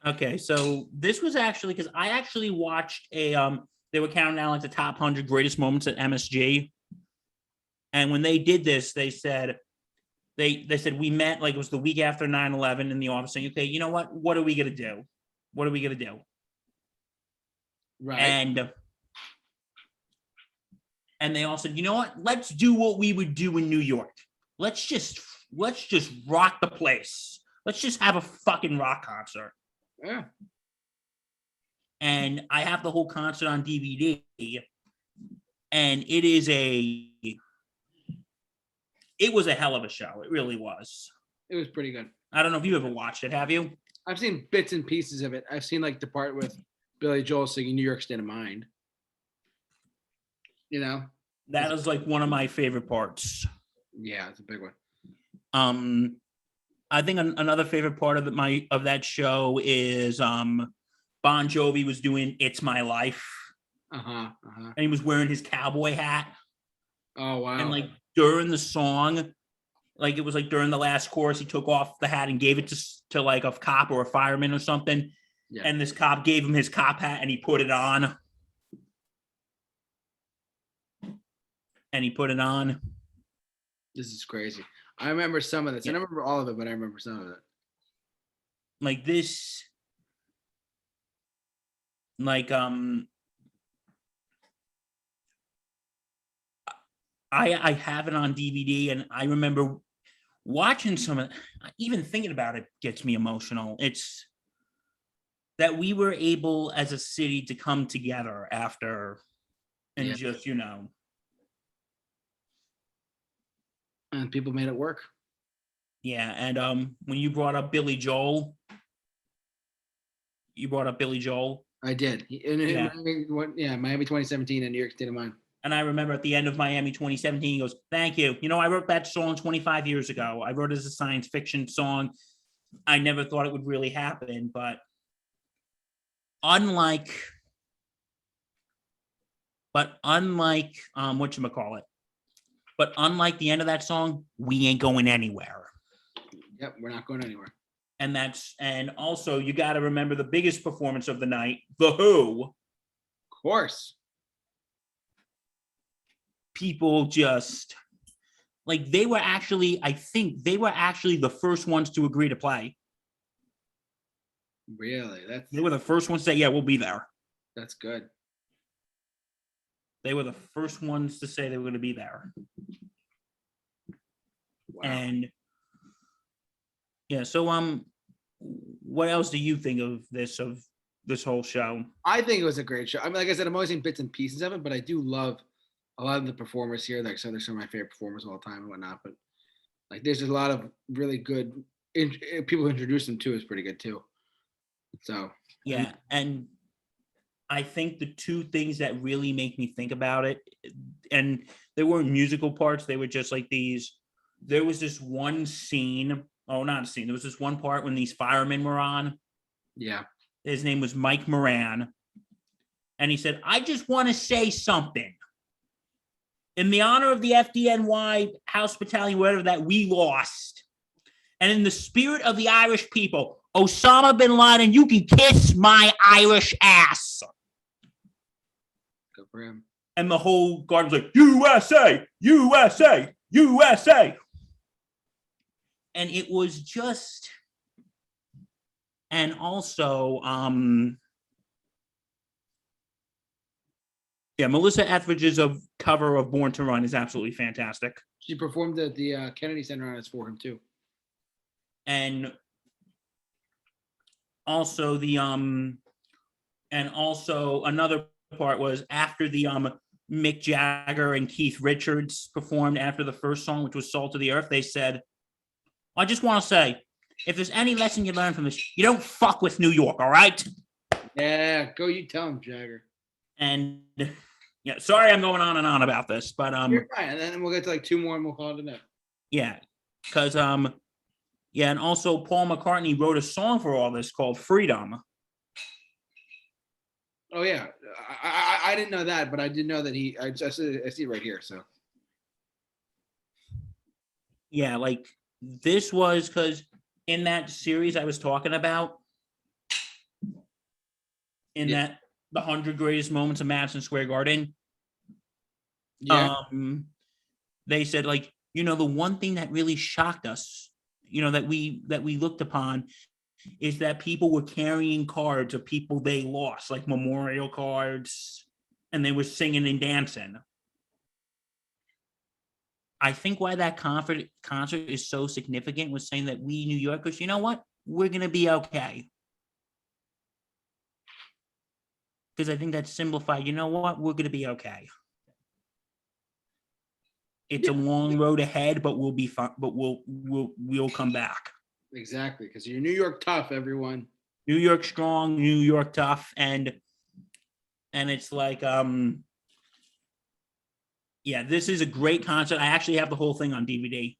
Okay, so this was actually, because I actually watched they were counting down like the top 100 greatest moments at MSG, and when they did this, they said we met, like, it was the week after 9/11 in the office, saying, okay, you know what are we gonna do? What are we gonna do? Right. And they all said, you know what? Let's do what we would do in New York. Let's just rock the place. Let's just have a fucking rock concert. Yeah. And I have the whole concert on DVD, and it was a hell of a show. It really was. It was pretty good. I don't know if you ever watched it. Have you? I've seen bits and pieces of it. I've seen like the part with Billy Joel singing New York State of Mind. That is like one of my favorite parts. Yeah, it's a big one. I think another favorite part of that show is Bon Jovi was doing "It's My Life." And he was wearing his cowboy hat. Oh wow! And like during the song, like it was like during the last chorus, he took off the hat and gave it to like a cop or a fireman or something. Yeah. And this cop gave him his cop hat, and he put it on. This is crazy. I remember some of this. Yeah. I don't remember all of it, but I remember some of it. Like this, like I have it on DVD, and I remember watching some of, even thinking about it gets me emotional. It's that we were able as a city to come together after, and Yeah. just, And people made it work. yeah. And when you brought up Billy Joel, I did. Yeah. Miami 2017 and New York State of Mind. And I remember at the end of Miami 2017, he goes, "Thank you. I wrote that song 25 years ago. I wrote it as a science fiction song. I never thought it would really happen, but unlike whatchamacallit, but unlike the end of that song, we ain't going anywhere." Yep, we're not going anywhere. And also you got to remember the biggest performance of the night, The Who. Of course. People just like, I think they were actually the first ones to agree to play. Really? They were the first ones to say, yeah, we'll be there. That's good. They were the first ones to say they were going to be there. Wow. And yeah, so what else do you think of this whole show? I think it was a great show. I mean, like I said, I'm always in bits and pieces of it, but I do love a lot of the performers here. Like, so they're some of my favorite performers of all time and whatnot. But like, there's a lot of really good people who introduce them to is pretty good too. So Yeah, and I think the two things that really make me think about it, and they weren't musical parts, they were just like these. There was this one scene. Oh, not a scene. There was this one part when these firemen were on. yeah, His name was Mike Moran. And he said, "I just want to say something. In the honor of the FDNY House Battalion, whatever that we lost, and in the spirit of the Irish people, Osama bin Laden, you can kiss my Irish ass." good for him. And the whole guard was like, "USA, USA, USA." And it was just, and also, yeah, Melissa Etheridge's cover of Born to Run is absolutely fantastic. She performed at the Kennedy Center on us for him too. And also another part was after the Mick Jagger and Keith Richards performed after the first song, which was Salt of the Earth, they said, "I just want to say, if there's any lesson you learn from this, you don't fuck with New York, all right?" Yeah, go you tell him, Jagger. And yeah, sorry I'm going on and on about this, but You're fine. And then we'll get to like two more and we'll call it a night. yeah, because yeah, and also Paul McCartney wrote a song for all this called Freedom. Oh yeah, I didn't know that, but I did know that I see it right here. So Yeah, like this was because in that series I was talking about, that the 100 greatest moments of Madison Square Garden, yeah, they said, like, the one thing that really shocked us, that we looked upon, is that people were carrying cards of people they lost, like memorial cards, and they were singing and dancing. I think why that concert is so significant was saying that we New Yorkers, you know what? We're going to be okay. Because I think that simplified, you know what? We're going to be okay. It's a long road ahead, but we'll be fine. But we'll come back. Exactly, because you're New York tough, everyone. New York strong, New York tough, and it's like, yeah, this is a great concert. I actually have the whole thing on DVD.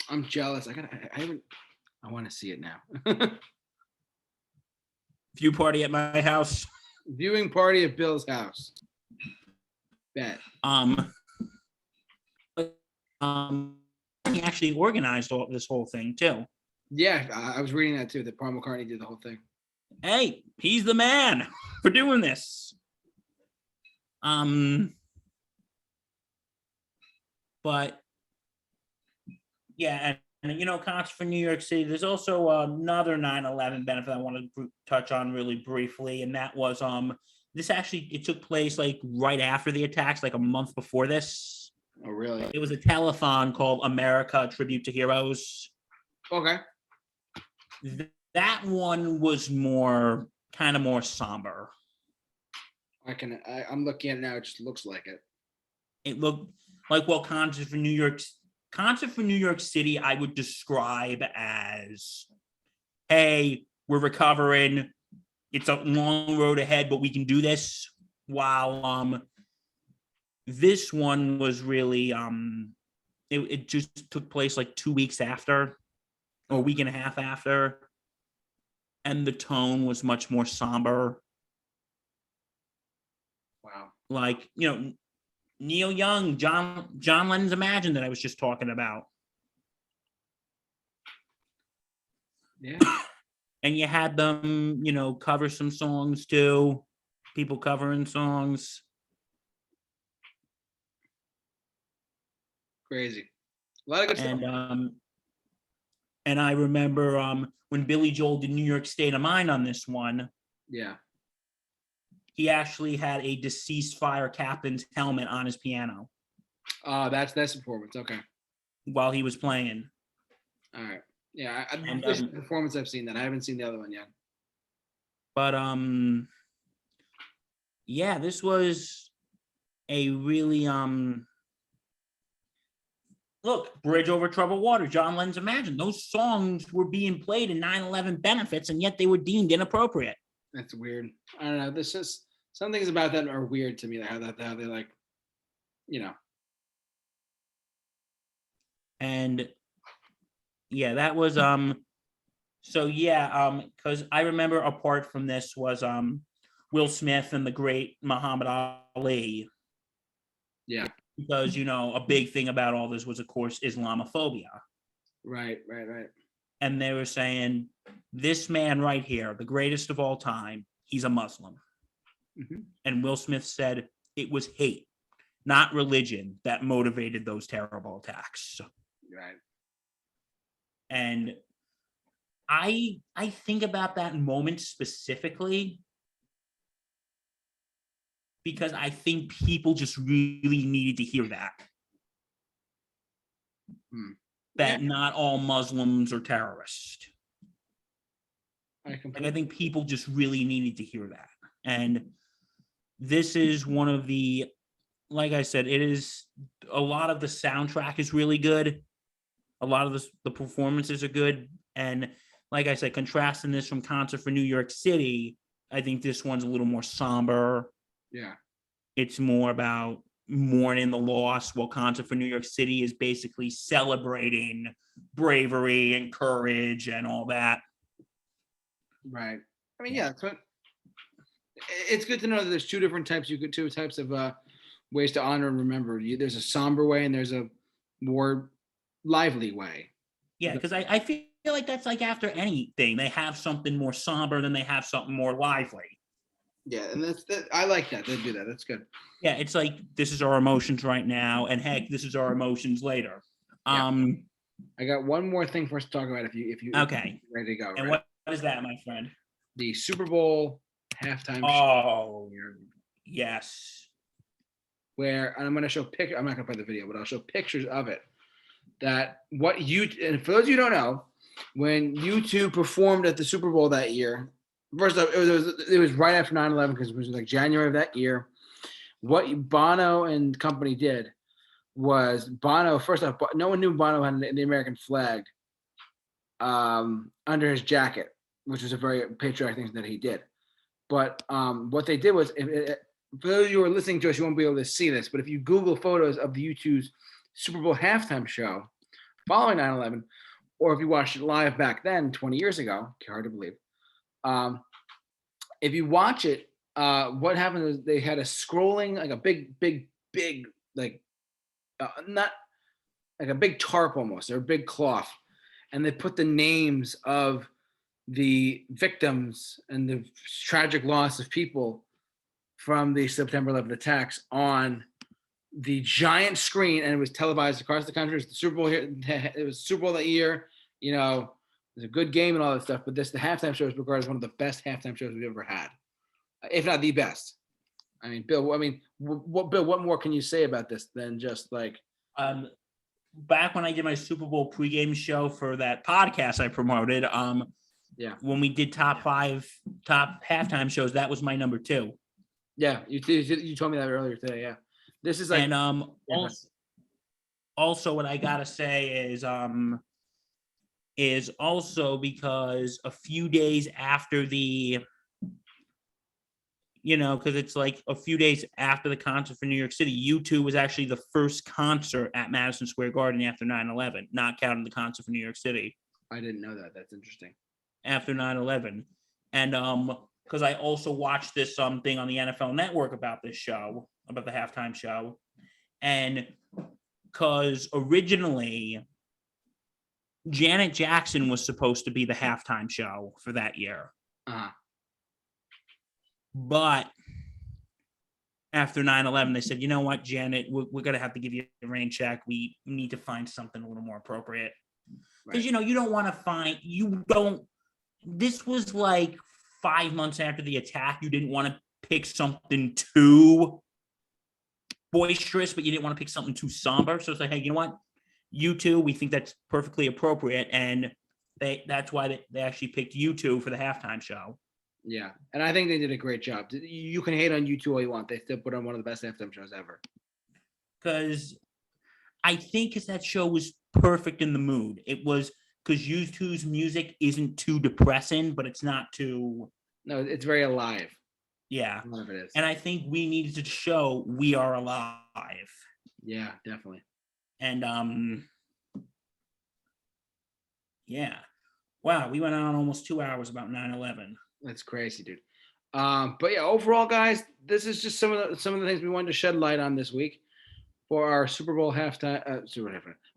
I'm jealous. I want to see it now. View party at my house. Viewing party at Bill's house. Bet. He actually organized this whole thing too. Yeah, I was reading that too. That Paul McCartney did the whole thing. Hey, he's the man for doing this. But yeah, Concert for New York City. There's also another 9/11 benefit I want to touch on really briefly, and that was this actually it took place like right after the attacks, like a month before this. Oh, really? It was a telethon called America Tribute to Heroes. Okay. That one was kind of more somber. I'm looking at it now. It just looks like it. It looked like Concert for New York City, I would describe as, hey, we're recovering. It's a long road ahead, but we can do this. While this one was really it just took place like 2 weeks after, or a week and a half after, and the tone was much more somber. Wow. Like, Neil Young, John Lennon's Imagine that I was just talking about. Yeah. And you had them, cover some songs too. People covering songs. Crazy. A lot of good stuff. And I remember when Billy Joel did New York State of Mind on this one. Yeah. He actually had a deceased fire captain's helmet on his piano. That's performance. Okay. While he was playing. All right. Yeah, this is the performance I've seen that. I haven't seen the other one yet. But yeah, this was a really look, Bridge Over Troubled Water, John Lennon's Imagine. Those songs were being played in 9/11 benefits, and yet they were deemed inappropriate. That's weird. I don't know. This is some things about that are weird to me. How they like, And yeah, that was so yeah, because I remember apart from this was Will Smith and the great Muhammad Ali. Yeah. Because a big thing about all this was, of course, Islamophobia. Right. And they were saying, this man right here, the greatest of all time, he's a Muslim. Mm-hmm. And Will Smith said it was hate, not religion, that motivated those terrible attacks. Right. And I think about that moment specifically because I think people just really needed to hear that. That not all Muslims are terrorists. I think people just really needed to hear that. And this is one of the, like I said, it is a lot of the soundtrack is really good. A lot of the performances are good. And like I said, contrasting this from Concert for New York City, I think this one's a little more somber. Yeah. It's more about mourning the loss, while Concert for New York City is basically celebrating bravery and courage and all that. Right. I mean, yeah, it's good to know that there's two types of ways to honor and remember. There's a somber way and there's a more lively way. Yeah, because I feel like that's like after anything, they have something more somber than they have something more lively. Yeah, and I like that. They do that. That's good. Yeah, it's like this is our emotions right now, and heck, this is our emotions later. Yeah. I got one more thing for us to talk about. If you okay, ready to go. And what is that, my friend? The Super Bowl halftime show. Oh, yes. Where, and I'm going to show pictures. I'm not going to play the video, but I'll show pictures of it. And for those of you who don't know, when U2 performed at the Super Bowl that year, first off, it was right after 9/11 because it was like January of that year. What Bono and company did was first off, no one knew Bono had the American flag under his jacket, which was a very patriotic thing that he did. But what they did was, for those of you who are listening to us, you won't be able to see this, but if you Google photos of the U2's Super Bowl halftime show following 9/11, or if you watched it live back then, 20 years ago, hard to believe, if you watch it, what happened is they had a scrolling, like a big, like not like a big tarp almost, or a big cloth, and they put the names of the victims and the tragic loss of people from the September 11 attacks on the giant screen, and it was televised across the country. It was the Super Bowl here. It was Super Bowl that year. You know, it was a good game and all that stuff. But the halftime show is regarded as one of the best halftime shows we've ever had, if not the best. I mean, Bill. What more can you say about this than just like? Back when I did my Super Bowl pregame show for that podcast I promoted, when we did top halftime shows, that was my number 2. Yeah, you told me that earlier today. Yeah, this is like, and also what I gotta say is also because a few days after the, because it's like a few days after the concert for New York City, U2 was actually the first concert at Madison Square Garden after 9/11, not counting the concert for New York City. I didn't know that. That's interesting. After 9/11. And because I also watched this thing on the NFL Network about this show, about the halftime show. And because originally Janet Jackson was supposed to be the halftime show for that year. Uh-huh. But after 9/11, they said, you know what, Janet, we're going to have to give you a rain check. We need to find something a little more appropriate. Because, Right. you don't want to this was like 5 months after the attack. You didn't want to pick something too boisterous, but you didn't want to pick something too somber. So it's like, hey, you know what? U2, we think that's perfectly appropriate. And that's why they actually picked U2 for the halftime show. Yeah, and I think they did a great job. You can hate on U2 all you want. They still put on one of the best halftime shows ever. Because I think that show was perfect in the mood. It was because U2's music isn't too depressing, but it's not too. No, it's very alive. Yeah. None of it is. And I think we needed to show we are alive. Yeah, definitely. And yeah. Wow, we went on almost 2 hours about 9/11. That's crazy, dude. But yeah, overall, guys, this is just some of the things we wanted to shed light on this week for our Super Bowl halftime,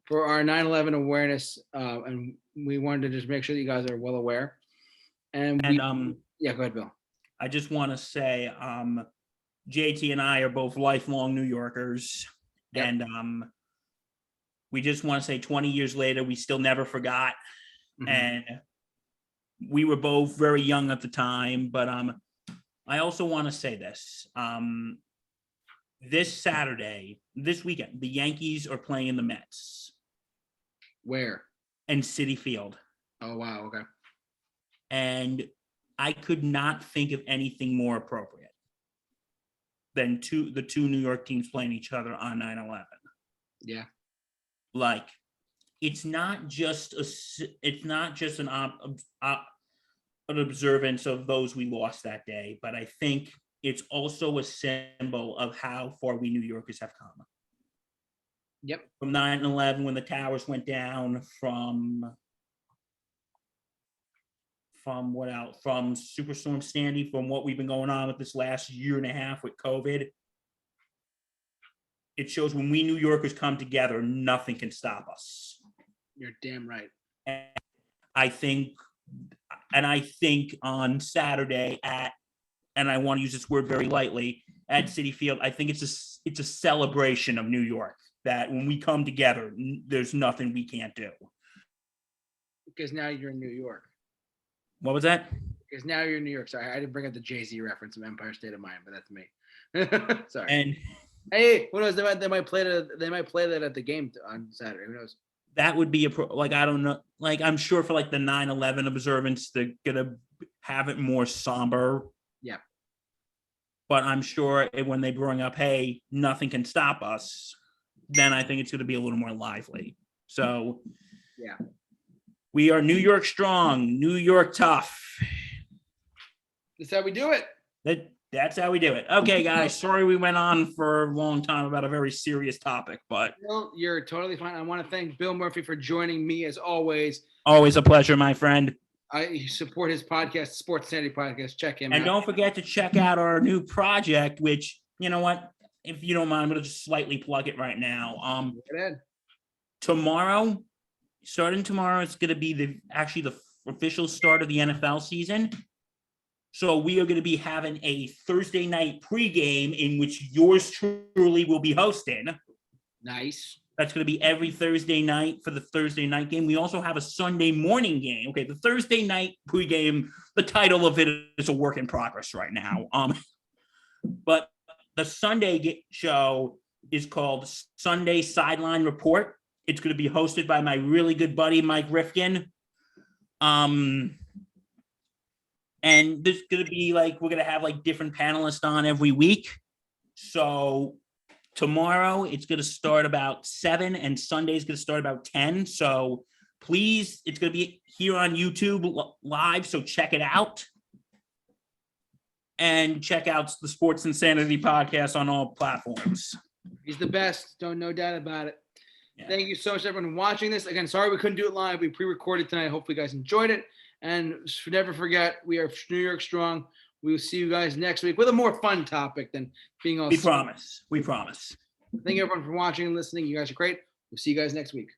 for our 9/11 awareness, and we wanted to just make sure that you guys are well aware. Yeah, go ahead, Bill. I just want to say, JT and I are both lifelong New Yorkers, yep. And we just want to say 20 years later, we still never forgot. Mm-hmm. And we were both very young at the time, but I also want to say this. This weekend, the Yankees are playing the Mets. Where? In Citi Field. Oh, wow. Okay. And I could not think of anything more appropriate than the two New York teams playing each other on 9/11. Yeah. Like, it's not just an observance of those we lost that day, but I think it's also a symbol of how far we New Yorkers have come. Yep. From 9/11, when the towers went down, from what else? From Superstorm Sandy, from what we've been going on with this last year and a half with COVID. It shows when we New Yorkers come together, nothing can stop us. You're damn right. And I think on Saturday and I want to use this word very lightly, at Citi Field, I think it's a celebration of New York, that when we come together, there's nothing we can't do. Because now you're in New York. What was that? Because now you're in New York. Sorry, I didn't bring up the Jay-Z reference from Empire State of Mind, but that's me. Sorry. And hey, who knows? They might play that at the game on Saturday. Who knows? That would be I don't know. Like, I'm sure for like the 9/11 observance, they're gonna have it more somber. Yeah. But I'm sure when they bring up, hey, nothing can stop us, then I think it's going to be a little more lively. So, yeah. We are New York strong, New York tough. That's how we do it. That's how we do it. Okay, guys. Sorry we went on for a long time about a very serious topic, but Bill, you're totally fine. I want to thank Bill Murphy for joining me as always. Always a pleasure, my friend. I support his podcast, Sports Sanity Podcast. Check him out. And don't forget to check out our new project, which, you know what? If you don't mind, I'm going to just slightly plug it right now. Starting tomorrow, it's going to be the official start of the NFL season. So we are going to be having a Thursday night pregame in which yours truly will be hosting. Nice. That's going to be every Thursday night for the Thursday night game. We also have a Sunday morning game. Okay, the Thursday night pregame, the title of it is a work in progress right now. But the Sunday show is called Sunday Sideline Report. It's going to be hosted by my really good buddy, Mike Rifkin. And there's going to be we're going to have different panelists on every week. So tomorrow it's going to start about 7 and Sunday is going to start about 10. So please, it's going to be here on YouTube live. So check it out. And check out the Sports Insanity podcast on all platforms. He's the best. No doubt about it. Yeah. Thank you so much, everyone, watching this. Again, sorry we couldn't do it live. We pre-recorded tonight. Hopefully you guys enjoyed it. And never forget, we are New York strong. We will see you guys next week with a more fun topic than being all. We promise. We promise. Thank you, everyone, for watching and listening. You guys are great. We'll see you guys next week.